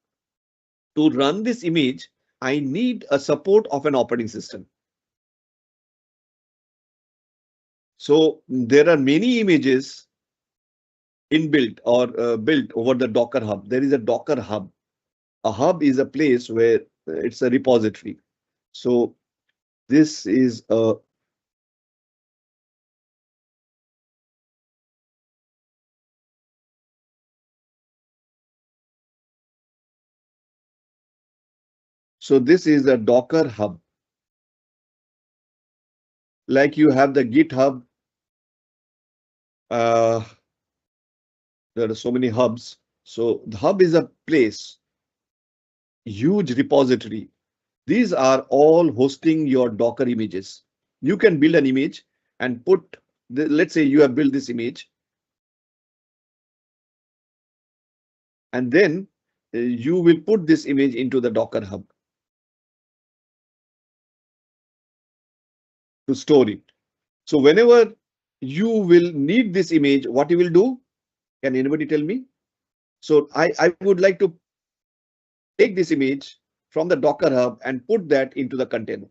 to run this image, I need a support of an operating system. So there are many images inbuilt or built over the Docker Hub. There is a Docker Hub. A hub is a place where it's a repository. So this is a this is a Docker Hub. Like you have the GitHub. There are so many hubs. So the hub is a place huge repository. These are all hosting your Docker images. You can build an image and put let's say you have built this image, and then you will put this image into the Docker Hub to store it. So whenever you will need this image, what you will do? Can anybody tell me? So I would like to take this image from the Docker Hub and put that into the container,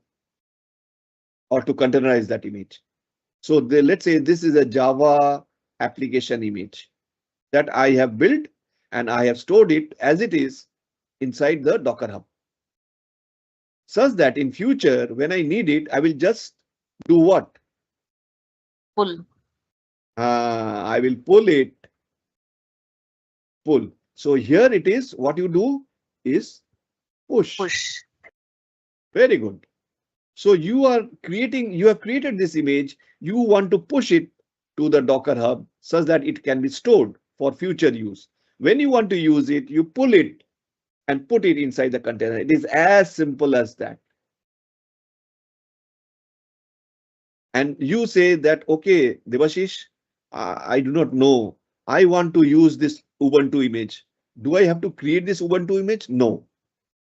or to containerize that image. So let's say this is a Java application image that I have built, and I have stored it as it is inside the Docker Hub, such that in future when I need it, I will just do what? Pull. I will pull it. Pull. So here it is. What you do is push. Push. Very good. So you have created this image. You want to push it to the Docker Hub such that it can be stored for future use. When you want to use it, you pull it and put it inside the container. It is as simple as that. And you say that, okay, Debashish, I do not know. I want to use this Ubuntu image. Do I have to create this Ubuntu image? No.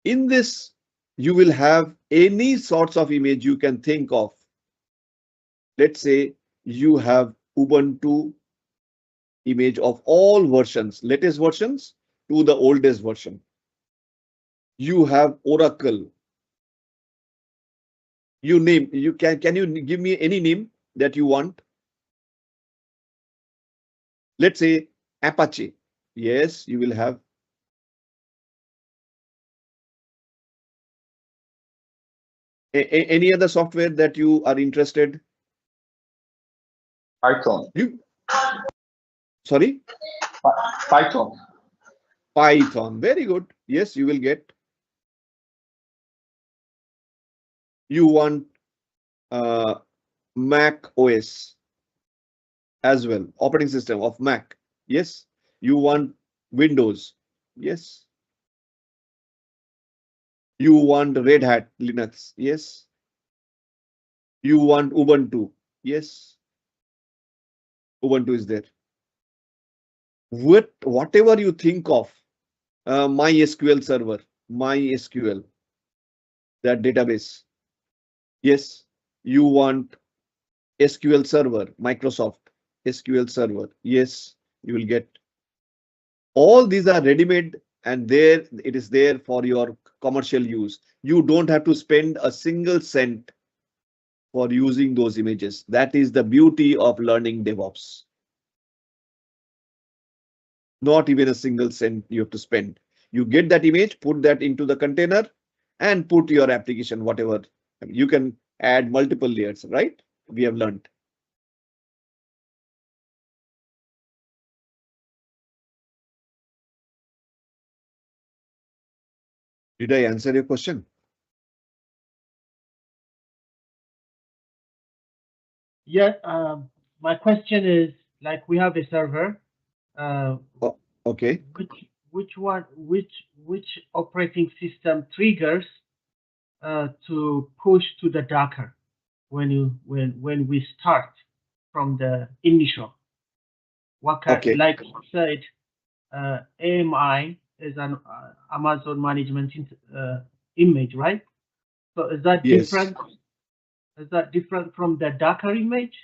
In this, you will have any sorts of image you can think of. Let's say you have Ubuntu image of all versions, latest versions to the oldest version. You have Oracle. You name, can you give me any name that you want? Let's say Apache. Yes, you will have. Any other software that you are interested? Python. Sorry? Python. Python. Very good. Yes, you will get. You want Mac OS as well, operating system of Mac. Yes. You want Windows. Yes. You want Red Hat Linux. Yes. You want Ubuntu. Yes. Ubuntu is there. Whatever you think of, MySQL server, MySQL, that database. Yes, you want SQL server, Microsoft SQL server. Yes, you will get. All these are ready-made, and there it is there for your commercial use. You don't have to spend a single cent for using those images. That is the beauty of learning DevOps. Not even a single cent you have to spend. You get that image, put that into the container, and put your application, whatever. You can add multiple layers, right? We have learned. Did I answer your question? Yes. My question is, like, we have a server. Okay. Which operating system triggers to push to the Docker when we start from the initial? What kind, Okay. like you said, AMI is an Amazon management image, right? So is that Yes. different? Is that different from the Docker image,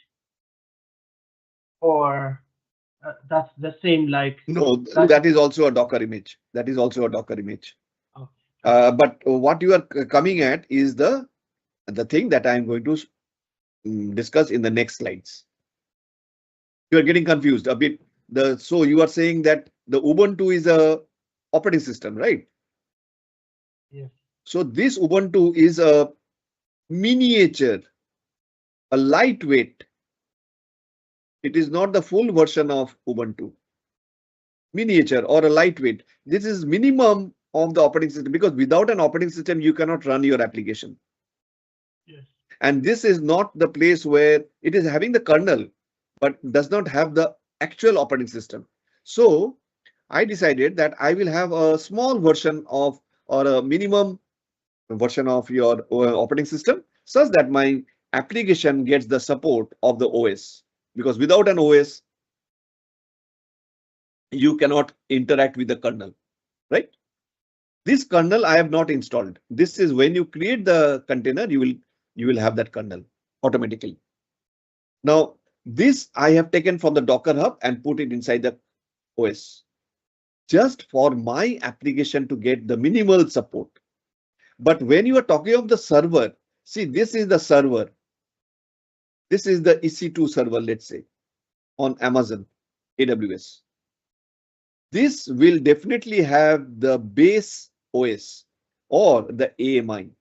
or that's the same? Like, no, that is also a Docker image. That is also a Docker image. Oh. But what you are coming at is the thing that I am going to discuss in the next slides. You are getting confused a bit. So you are saying that the Ubuntu is a operating system, right? Yes. So this Ubuntu is a miniature, a lightweight. It is not the full version of Ubuntu. Miniature or a lightweight. This is minimum of the operating system, because without an operating system, you cannot run your application. Yes. And this is not the place where it is having the kernel, but does not have the actual operating system. So I decided that I will have a small version of or a minimum version of your operating system, such that my application gets the support of the OS. Because without an OS, you cannot interact with the kernel, right? This kernel I have not installed. This is when you create the container, you will have that kernel automatically. Now, this I have taken from the Docker Hub and put it inside the OS, just for my application to get the minimal support. But when you are talking of the server, see, this is the server. This is the EC2 server, let's say, on Amazon AWS. This will definitely have the base OS or the AMI,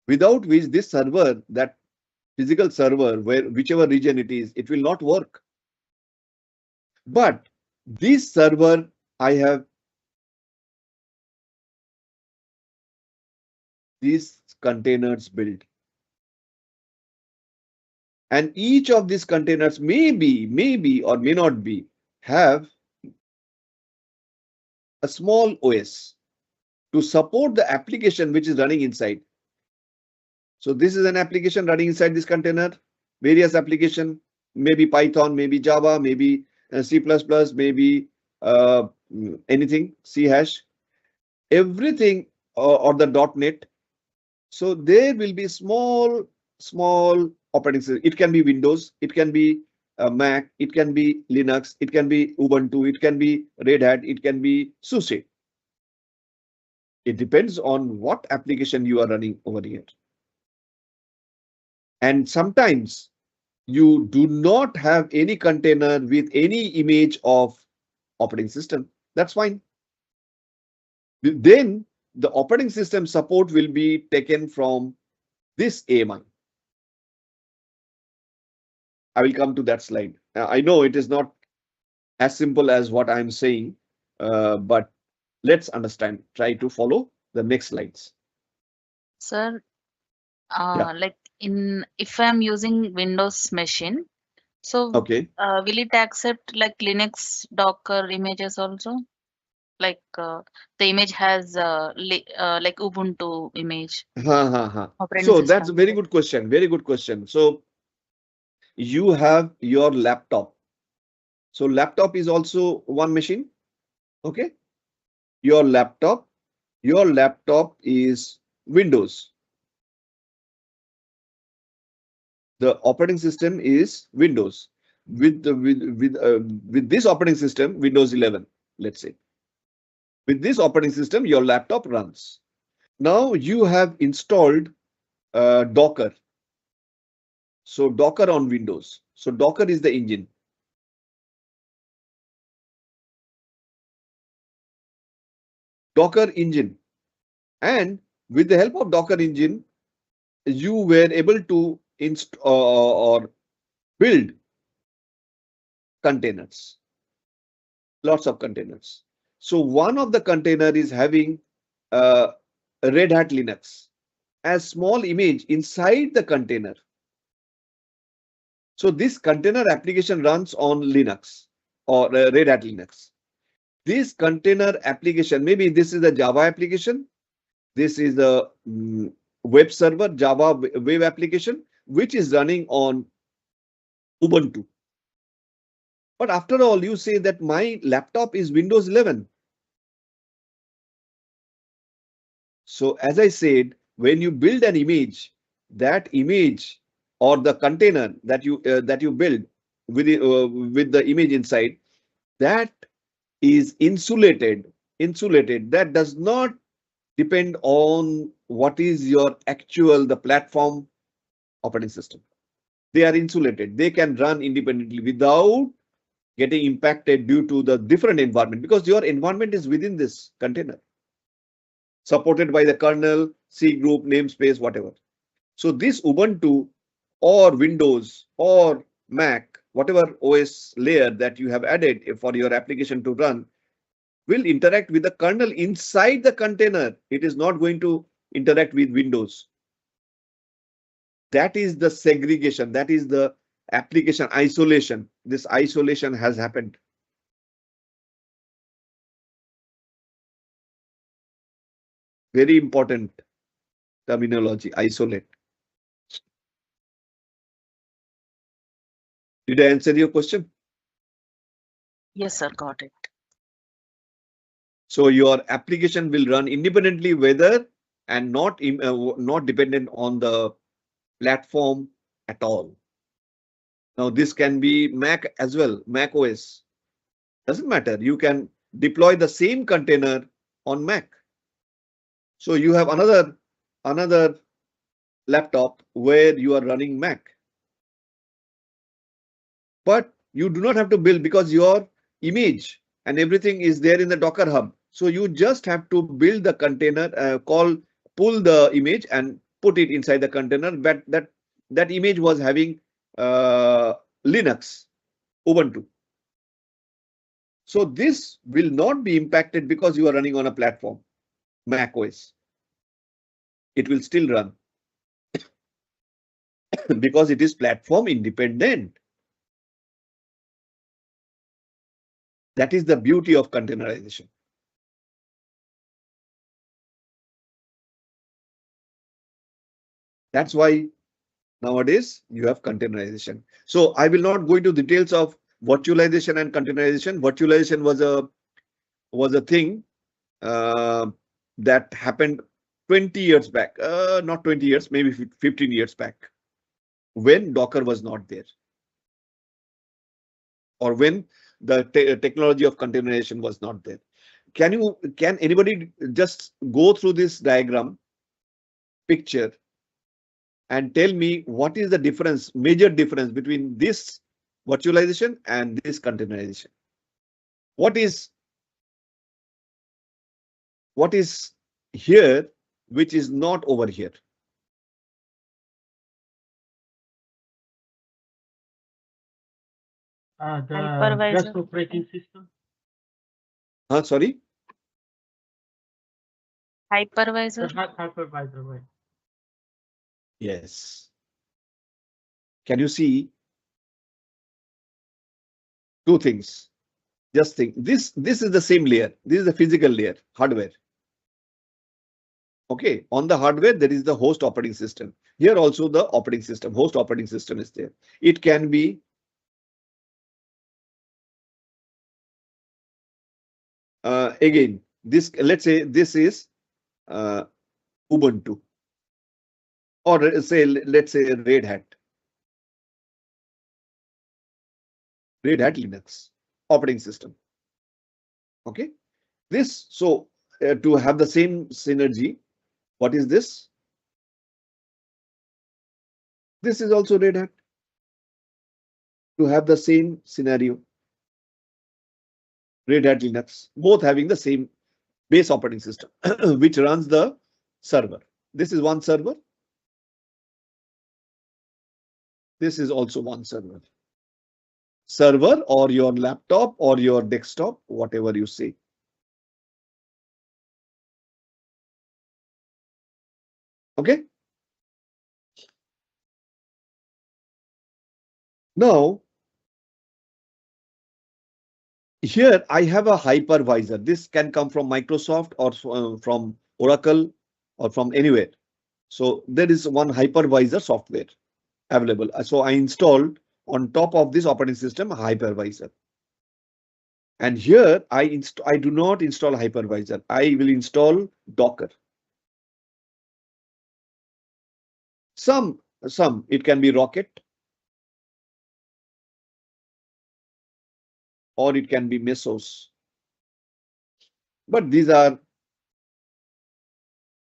without which this server, that physical server, whichever region it is, it will not work. But this server, I have these containers built. And each of these containers maybe or may not be, have a small OS to support the application which is running inside. So this is an application running inside this container, various application, maybe Python, maybe Java, maybe C++, maybe anything, C hash, everything, or the .NET. So there will be small operating system. It can be Windows, it can be Mac, it can be Linux, it can be Ubuntu, it can be Red Hat, it can be SUSE. It depends on what application you are running over here. And sometimes you do not have any container with any image of operating system. That's fine. Then the operating system support will be taken from this AMI. I will come to that slide. I know it is not as simple as what I'm saying, but let's understand. Try to follow the next slides. Sir, Yeah. like if I'm using Windows machine, so Okay. will it accept like Linux Docker images also? Like the image has like Ubuntu image operating So that's a system. very good question. Very good question. So you have your laptop. So laptop is also one machine. Okay. Your laptop is Windows. The operating system is Windows. With this operating system, Windows 11, let's say. With this operating system, your laptop runs. Now you have installed Docker. So Docker on Windows. So Docker is the engine. Docker engine. And with the help of Docker engine, you were able to install or build containers. Lots of containers. So one of the container is having Red Hat Linux as small image inside the container. So this container application runs on Linux or Red Hat Linux. This container application, maybe this is a Java application. This is a web server, Java web application, which is running on Ubuntu. But after all, you say that my laptop is Windows 11. So as I said, when you build an image, that image or the container that you build with the image inside, that is insulated. That does not depend on what is your the platform operating system. They are insulated. They can run independently without getting impacted due to the different environment, because your environment is within this container, supported by the kernel, C group, namespace, whatever. So this Ubuntu or Windows or Mac, whatever OS layer that you have added for your application to run, will interact with the kernel inside the container. It is not going to interact with Windows. That is the segregation. That is the application isolation. This isolation has happened. Very important terminology, isolate. Did I answer your question? Yes, sir, got it. So your application will run independently, whether and not dependent on the platform at all. Now this can be Mac as well, Mac OS. Doesn't matter. You can deploy the same container on Mac. So you have another laptop where you are running Mac. But you do not have to build, because your image and everything is there in the Docker Hub. So you just have to build the container, pull the image and put it inside the container. But that image was having Linux, Ubuntu. So this will not be impacted because you are running on a platform, Mac OS. It will still run because it is platform independent. That is the beauty of containerization. That's why nowadays you have containerization. So I will not go into details of virtualization and containerization. Virtualization was a thing that happened 20 years back, not 20 years, maybe 15 years back, when Docker was not there, or when the technology of containerization was not there. Can anybody just go through this diagram picture and tell me what is the difference, major difference between this virtualization and this containerization? What is here which is not over here? The Hypervisor. just operating system. Sorry? Hypervisor. The hypervisor, right? Yes. Can you see two things? Just think, this is the same layer. This is the physical layer, hardware. Okay, on the hardware there is the host operating system. Here also the operating system, host operating system is there. It can be again, this, let's say this is Ubuntu, or let's say Red Hat Linux operating system. Okay, this, so to have the same synergy, what is this? This is also Red Hat, to have the same scenario. Red Hat Linux, both having the same base operating system, which runs the server. This is one server. This is also one server. Server or your laptop or your desktop, whatever you say. Okay. Now, here I have a hypervisor. This can come from Microsoft or from Oracle or from anywhere. So there is one hypervisor software available. So I installed on top of this operating system a hypervisor. And here I do not install hypervisor. I will install Docker. Some it can be Rocket, or it can be Mesos. But these are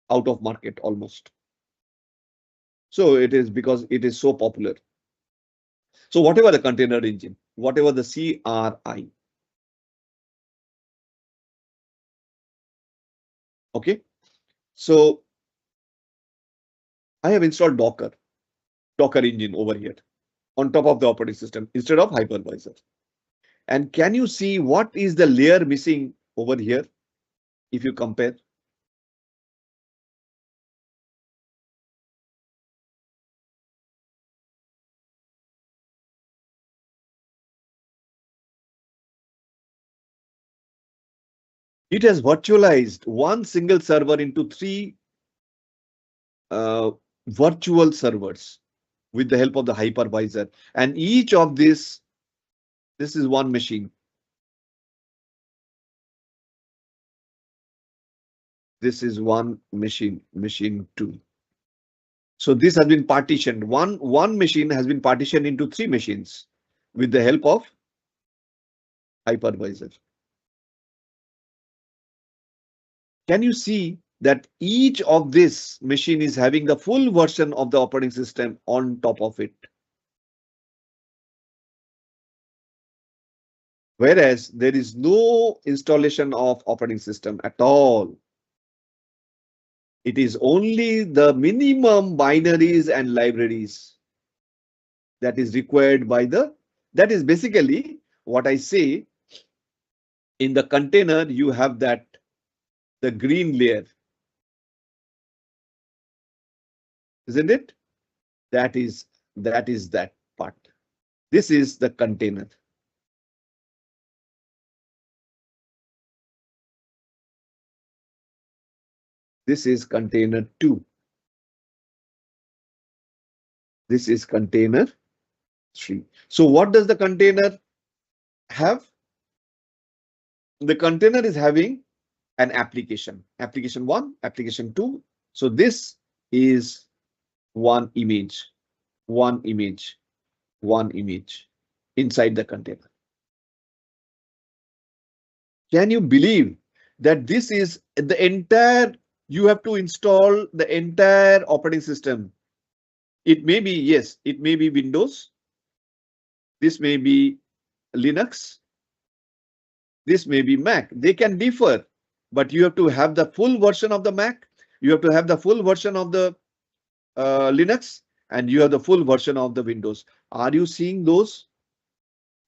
out of market almost. So it is because it is so popular. So whatever the container engine, whatever the CRI. Okay. So I have installed Docker engine over here on top of the operating system instead of hypervisor. And can you see what is the layer missing over here if you compare? It has virtualized one single server into three virtual servers with the help of the hypervisor. And each of this is one machine. This is one machine, machine 2. So this has been partitioned. One machine has been partitioned into three machines with the help of hypervisor. Can you see that each of this machine is having the full version of the operating system on top of it? Whereas there is no installation of operating system at all. It is only the minimum binaries and libraries that is required by that is basically what I say. In the container, you have the green layer, isn't it? That is that part. This is the container. This is container 2. This is container 3. So what does the container have? The container is having an application. Application 1, application 2. So this is one image inside the container. Can you believe that this is the entire, you have to install the entire operating system. It may be, yes, it may be Windows. This may be Linux. This may be Mac. They can differ, but you have to have the full version of the Mac. You have to have the full version of the Linux, and you have the full version of the Windows. Are you seeing those?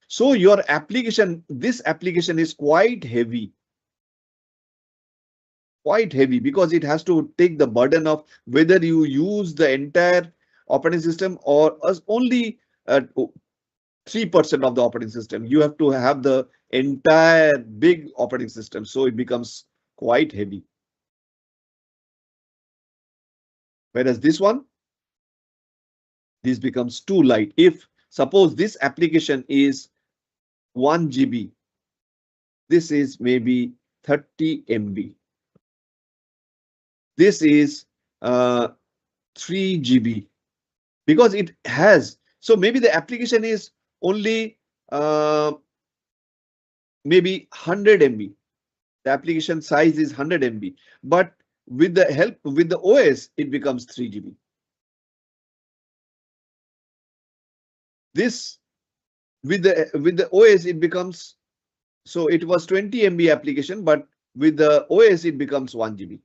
So your application, this application is quite heavy because it has to take the burden of whether you use the entire operating system or only 3% of the operating system. You have to have the entire big operating system. So it becomes quite heavy. Whereas this becomes too light. If suppose this application is 1 GB, this is maybe 30 MB. This is 3 GB because it has. So maybe the application is only maybe 100 MB. The application size is 100 MB, but with the OS, it becomes 3 GB. This with the OS, it becomes, so it was 20 MB application, but with the OS, it becomes 1 GB.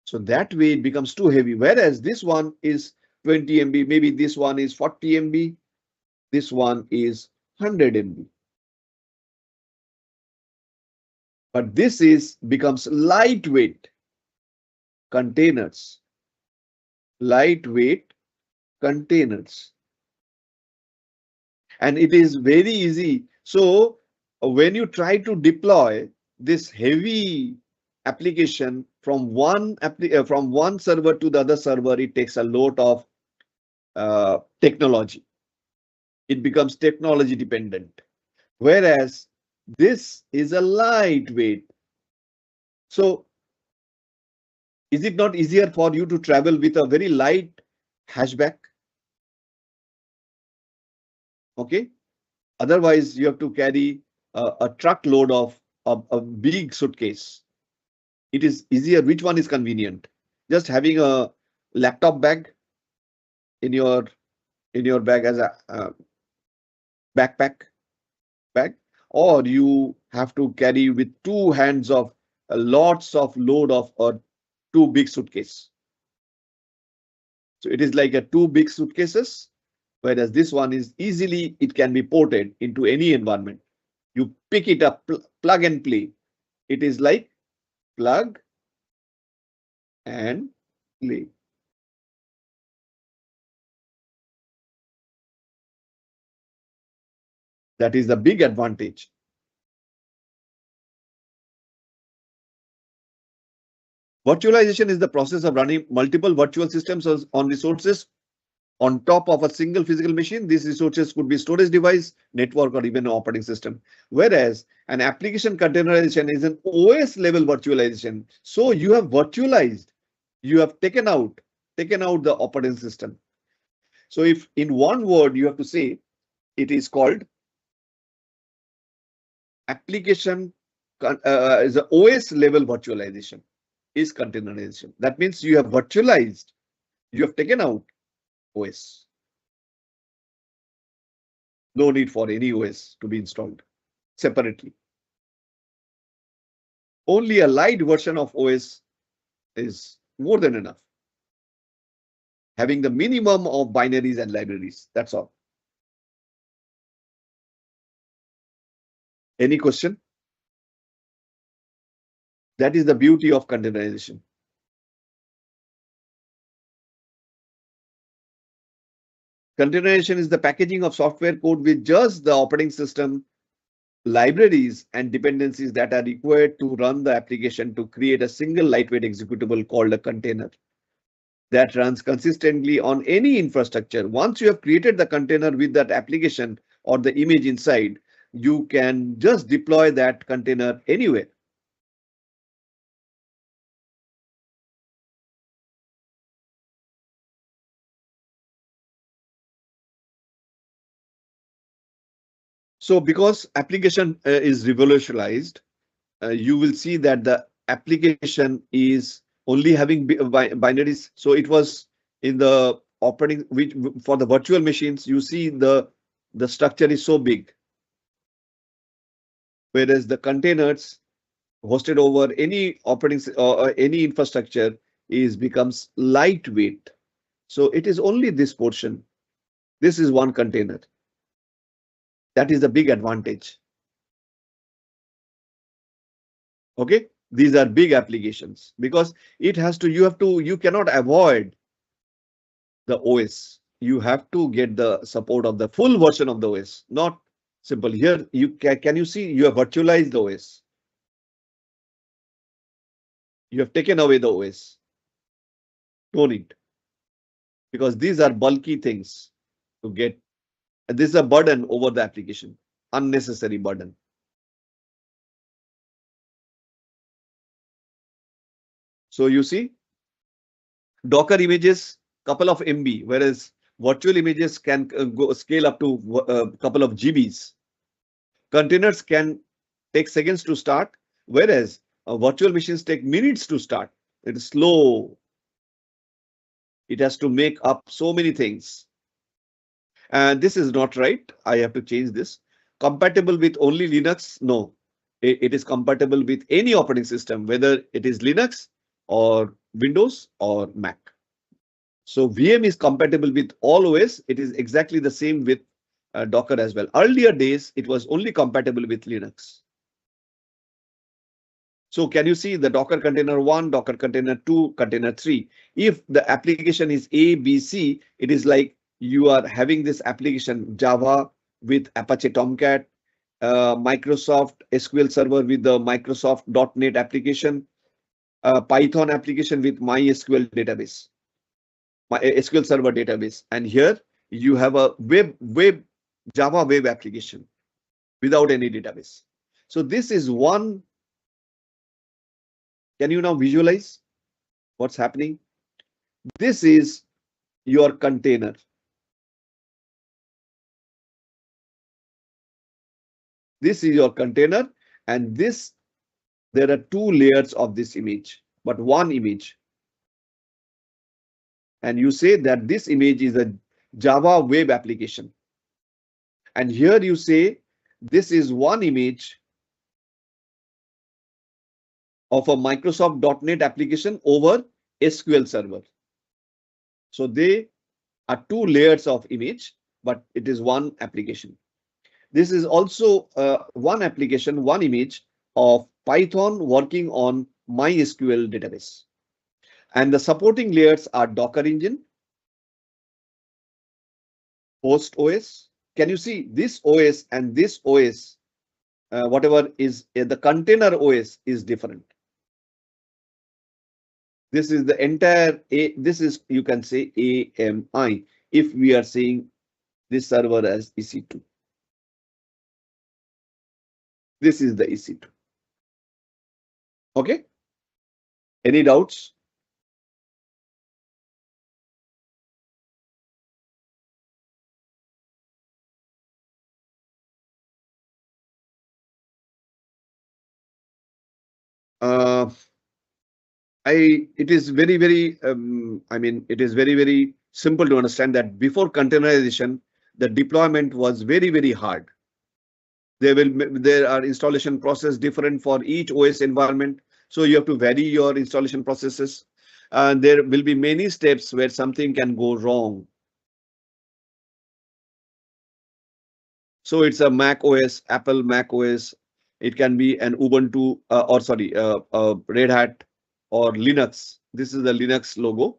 So that way it becomes too heavy. Whereas this one is 20 MB, maybe this one is 40 MB, this one is 100 MB. But this becomes lightweight containers. Lightweight containers. And it is very easy. So when you try to deploy this heavy application from one server to the other server, it takes a lot of technology. It becomes technology dependent. Whereas this is a lightweight. So is it not easier for you to travel with a very light hatchback? Okay. Otherwise, you have to carry a truckload of a big suitcase. It is easier. Which one is convenient? Just having a laptop bag in your bag as a backpack bag, or you have to carry with two hands of lots of load of two big suitcase. So it is like a two big suitcases, whereas this one is easily, it can be ported into any environment. You pick it up, plug and play. It is like plug and play. That is the big advantage. Virtualization is the process of running multiple virtual systems on resources on top of a single physical machine. These resources could be storage device, network, or even an operating system. Whereas an application containerization is an OS level virtualization. So you have virtualized, you have taken out the operating system. So if in one word you have to say, it is called application is a OS level virtualization is containerization. That means you have virtualized, you have taken out OS. No need for any OS to be installed separately. Only a light version of OS is more than enough. Having the minimum of binaries and libraries. That's all. Any question? That is the beauty of containerization. Containerization is the packaging of software code with just the operating system, libraries, and dependencies that are required to run the application to create a single lightweight executable called a container that runs consistently on any infrastructure. Once you have created the container with that application or the image inside, you can just deploy that container anywhere. So because application is revolutionized, you will see that the application is only having binaries. So it was in the operating, which for the virtual machines, you see the structure is so big. Whereas the containers hosted over any operating or any infrastructure becomes lightweight. So it is only this portion. This is one container. That is the big advantage. Okay, these are big applications because it has to, you cannot avoid the OS. You have to get the support of the full version of the OS, not simple. Here you can you see you have virtualized the OS. You have taken away the OS. No need, because these are bulky things to get. This is a burden over the application, unnecessary burden. So you see, Docker images, couple of MB, whereas virtual images can go scale up to a couple of GBs. Containers can take seconds to start, whereas virtual machines take minutes to start. It is slow. It has to make up so many things. And this is not right. I have to change this. Compatible with only Linux? No, it is compatible with any operating system, whether it is Linux or Windows or Mac. So VM is compatible with all OS. It is exactly the same with Docker as well. Earlier days, it was only compatible with Linux. So can you see the Docker container 1, Docker container 2, container 3? If the application is A, B, C, it is like you are having this application Java with Apache Tomcat, Microsoft SQL Server with the Microsoft .NET application, Python application with MySQL database, SQL Server database. And here you have a Java web application without any database. So this is one. Can you now visualize what's happening? This is your container. This is your container, and there are two layers of this image, but one image. And you say that this image is a Java web application. And here you say this is one image of a Microsoft .NET application over SQL Server. So they are two layers of image, but it is one application. This is also one application, one image of Python working on MySQL database. And the supporting layers are Docker engine, host OS. Can you see this OS and this OS? Whatever is the container OS is different. This is the entire this is, you can say, AMI if we are saying this server as EC2. This is the EC2. Okay. Any doubts? It is very, very, it is very, very simple to understand that before containerization, the deployment was very, very hard. There are installation process different for each OS environment. So you have to vary your installation processes. And there will be many steps where something can go wrong. So it's a Mac OS, Apple Mac OS. It can be an Ubuntu Red Hat or Linux. This is the Linux logo.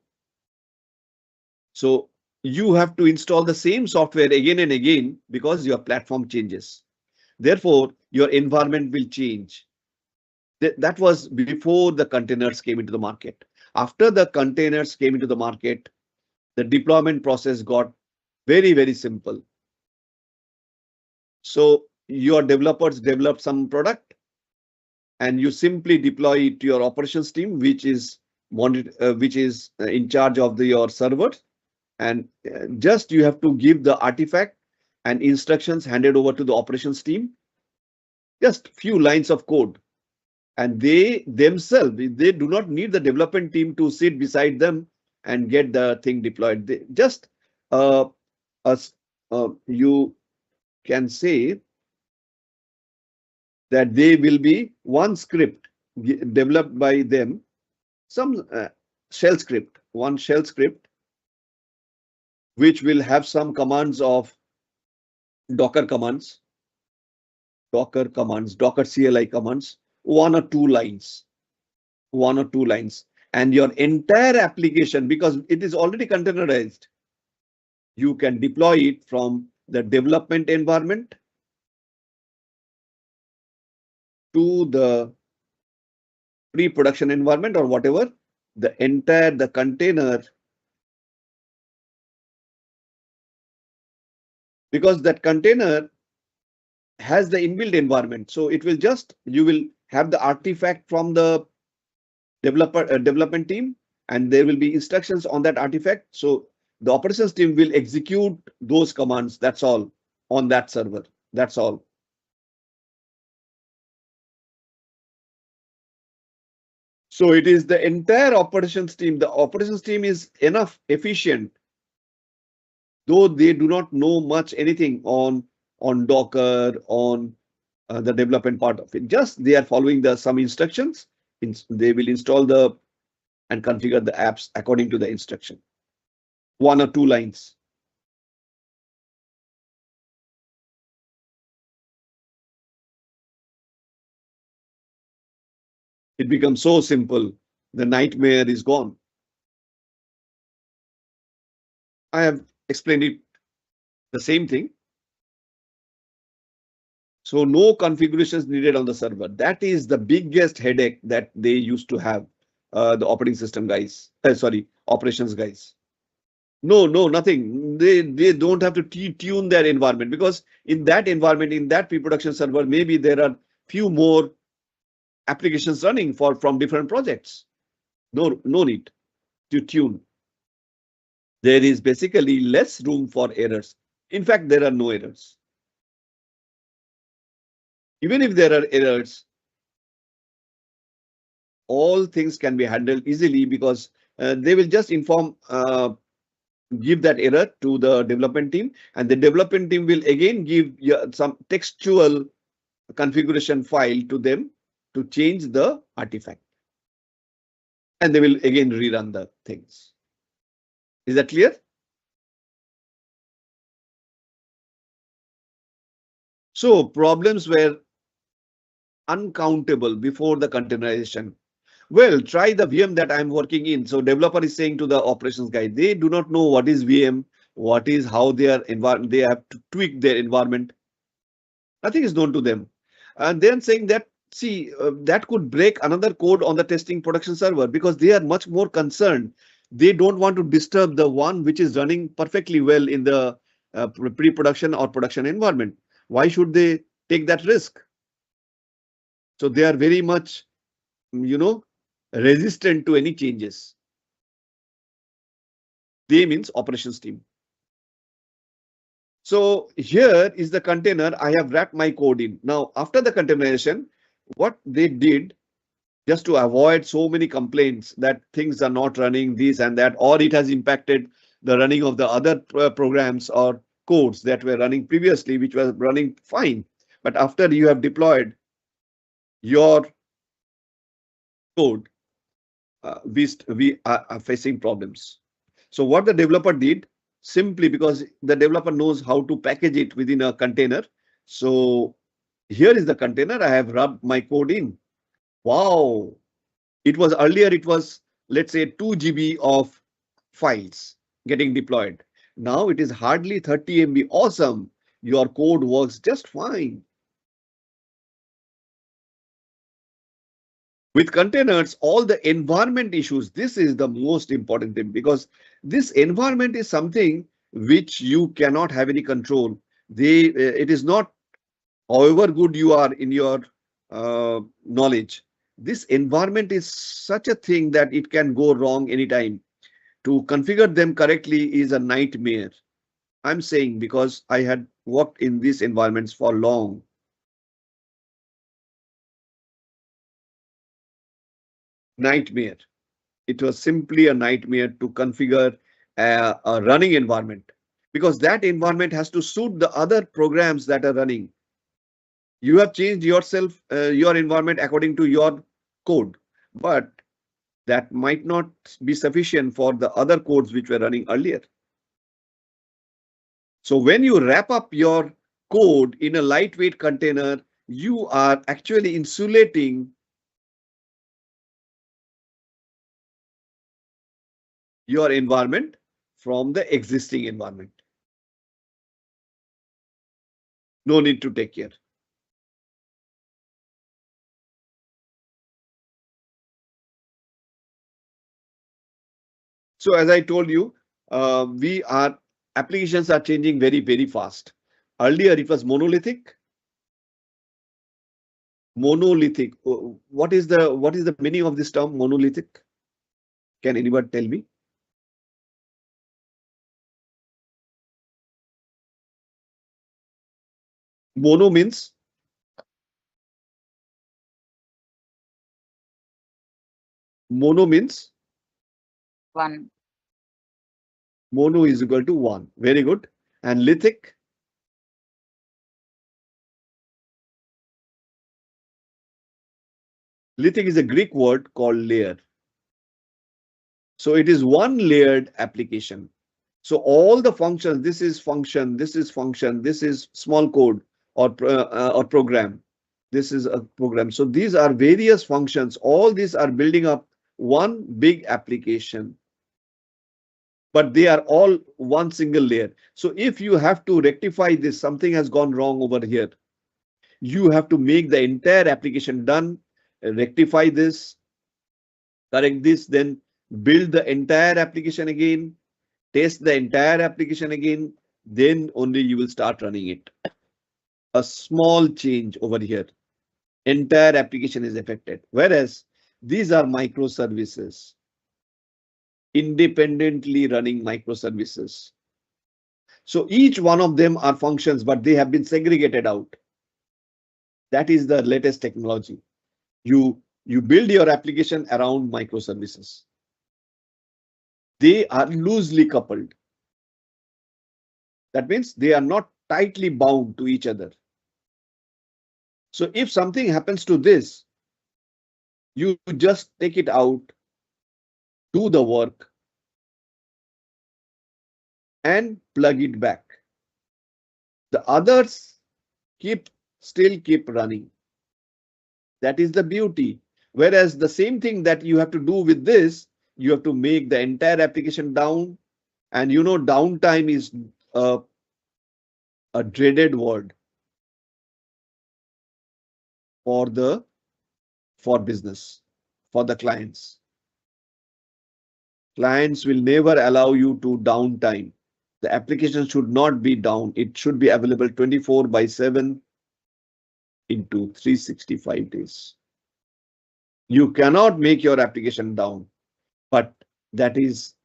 So you have to install the same software again and again because your platform changes. Therefore, your environment will change. That was before the containers came into the market. After the containers came into the market, the deployment process got very, very simple. So your developers develop some product and you simply deploy it to your operations team, which is in charge of your server. And just you have to give the artifact and instructions handed over to the operations team. Just few lines of code. And they themselves, they do not need the development team to sit beside them and get the thing deployed. They just you can say that they will be one script developed by them, some shell script, one shell script, which will have some commands of Docker commands, Docker CLI commands, one or two lines, and your entire application, because it is already containerized, you can deploy it from the development environment to the pre-production environment or whatever, the container, because that container has the inbuilt environment. So it will you will have the artifact from the development team, and there will be instructions on that artifact. So the operations team will execute those commands. That's all on that server. That's all. So it is the entire operations team. The operations team is enough efficient, though they do not know much anything on Docker, on the development part of it. Just they are following some instructions. They will install and configure the apps according to the instruction. One or two lines. It becomes so simple. The nightmare is gone. I have explained it the same thing. So no configurations needed on the server. That is the biggest headache that they used to have, the operating system guys. Operations guys. No, nothing. They don't have to tune their environment, because in that environment, in that pre-production server, maybe there are few more applications running from different projects. No need to tune. There is basically less room for errors. In fact, there are no errors. Even if there are errors, all things can be handled easily, because they will just give that error to the development team, and the development team will again give some textual configuration file to them to change the artifact. And they will again rerun the things. Is that clear? So problems were uncountable before the containerization. Well, try the VM that I'm working in. So developer is saying to the operations guy, they do not know what is VM, how their environment, they have to tweak their environment. Nothing is known to them. And then saying that see, that could break another code on the testing production server because they are much more concerned. They don't want to disturb the one which is running perfectly well in the pre-production or production environment. Why should they take that risk? So they are very much, resistant to any changes. They means operations team. So here is the container I have wrapped my code in. Now, after the containerization, what they did, just to avoid so many complaints that things are not running this and that, or it has impacted the running of the other programs or codes that were running previously, which were running fine. But after you have deployed your code, we are facing problems. So what the developer did, simply because the developer knows how to package it within a container. So here is the container I have rubbed my code in. Wow. It was earlier, it was, let's say, 2 GB of files getting deployed. Now it is hardly 30 MB. Awesome. Your code works just fine. With containers, all the environment issues, this is the most important thing, because this environment is something which you cannot have any control. It is not, however good you are in your knowledge, this environment is such a thing that it can go wrong anytime. To configure them correctly is a nightmare. I'm saying because I had worked in these environments for long. Nightmare. It was simply a nightmare to configure a running environment, because that environment has to suit the other programs that are running. You have changed yourself, your environment according to your code, but that might not be sufficient for the other codes which were running earlier. So when you wrap up your code in a lightweight container, you are actually insulating your environment from the existing environment. No need to take care. So as I told you, applications are changing very, very fast. Earlier it was monolithic. Monolithic. What is the meaning of this term monolithic? Can anybody tell me? Mono means one. Mono is equal to 1. Very good. And lithic? Lithic is a Greek word called layer. So it is one layered application. So all the functions, this is function, this is function, this is small code or program. This is a program. So these are various functions. All these are building up one big application, but they are all one single layer. So if you have to rectify this, something has gone wrong over here, you have to make the entire application done, rectify this, correct this, then build the entire application again, test the entire application again, then only you will start running it. A small change over here, entire application is affected. Whereas these are microservices, independently running microservices. So each one of them are functions, but they have been segregated out. That is the latest technology. You build your application around microservices. They are loosely coupled. That means they are not tightly bound to each other. So if something happens to this, you just take it out, do the work, and plug it back. The others still keep running. That is the beauty. Whereas the same thing that you have to do with this, you have to make the entire application down. And downtime is a dreaded word for the for business, for the clients. Clients will never allow you to downtime. The application should not be down. It should be available 24/7 into 365 days. You cannot make your application down, but that is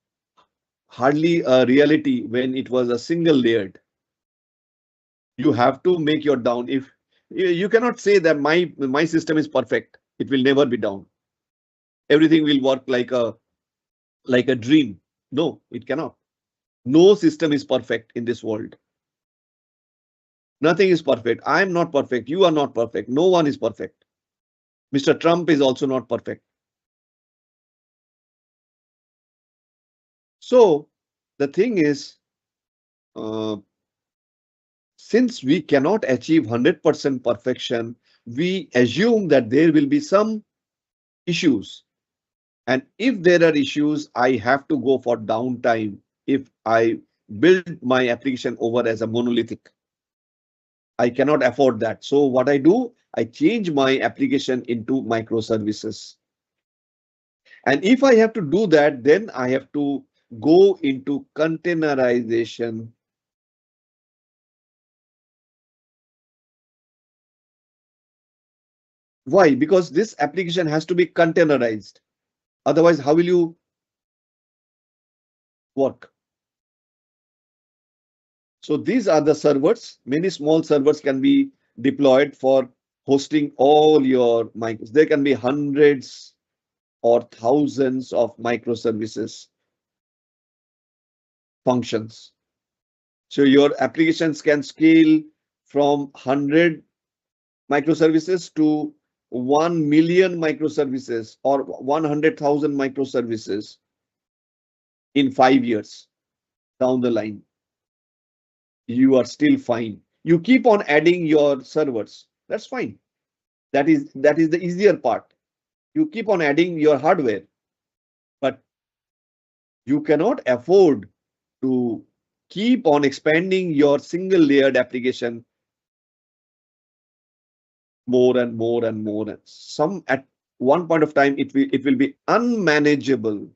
hardly a reality when it was a single layered. You have to make your down. If you cannot say that my system is perfect, it will never be down. Everything will work like a dream. No, it cannot. No system is perfect in this world. Nothing is perfect. I am not perfect. You are not perfect. No one is perfect. Mr. Trump is also not perfect. So the thing is, since we cannot achieve 100% perfection, we assume that there will be some issues. And if there are issues, I have to go for downtime if I build my application over as a monolithic. I cannot afford that. So what I do, I change my application into microservices. And if I have to do that, then I have to go into containerization. Why? Because this application has to be containerized. Otherwise, how will you work? So these are the servers. Many small servers can be deployed for hosting all your micros. There can be hundreds or thousands of microservices functions. So your applications can scale from 100 microservices to 1 million microservices or 100,000 microservices in 5 years down the line. You are still fine. You keep on adding your servers. That's fine. That is the easier part. You keep on adding your hardware, but you cannot afford to keep on expanding your single layered application more and more and more. And some at one point of time, it will be unmanageable.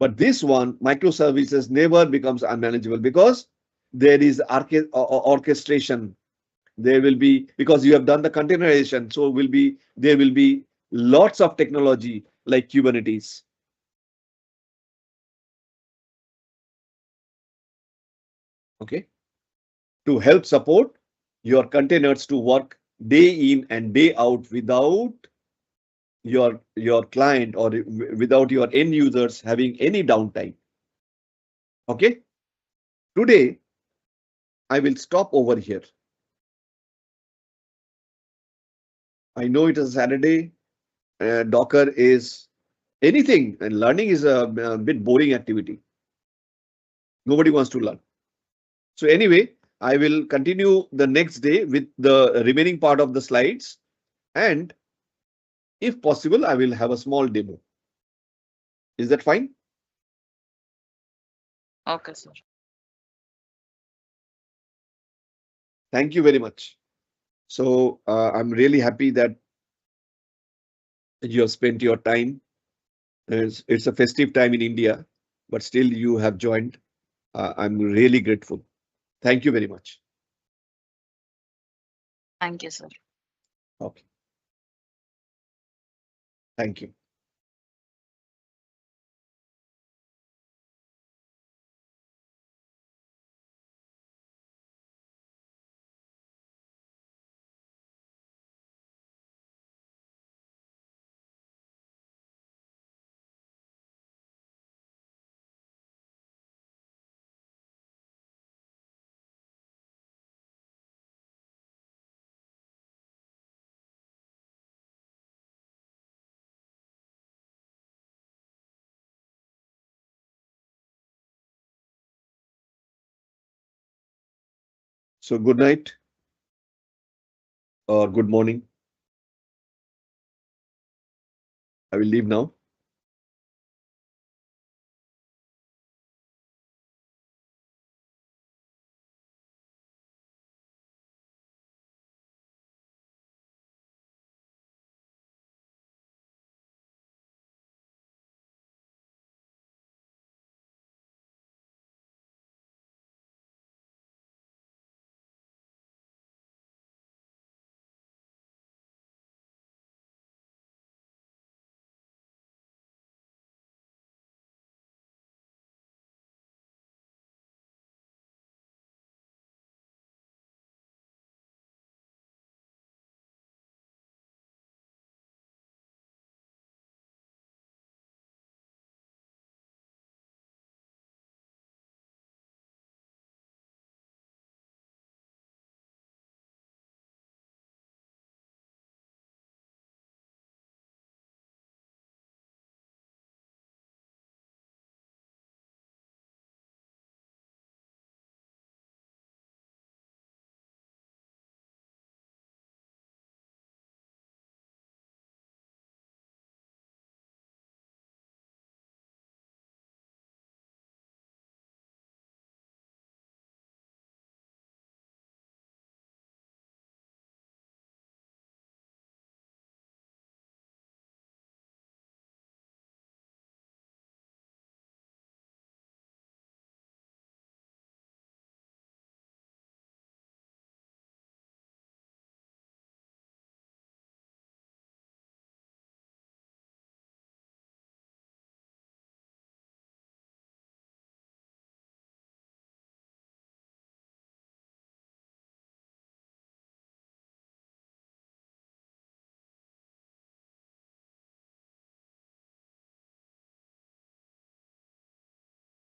But this one, microservices, never becomes unmanageable because there is orchestration. There will be, because you have done the containerization, so there will be lots of technology like Kubernetes. Okay, to help support your containers to work day in and day out without your client or without your end users having any downtime. Okay, today I will stop over here. I know it is Saturday. Docker is anything, and learning is a bit boring activity. Nobody wants to learn. So anyway, I will continue the next day with the remaining part of the slides, and if possible, I will have a small demo. Is that fine? Okay, sir. Thank you very much. So I'm really happy that you have spent your time. It's a festive time in India, but still you have joined. I'm really grateful. Thank you very much. Thank you, sir. Okay. Thank you. So good night or good morning. I will leave now.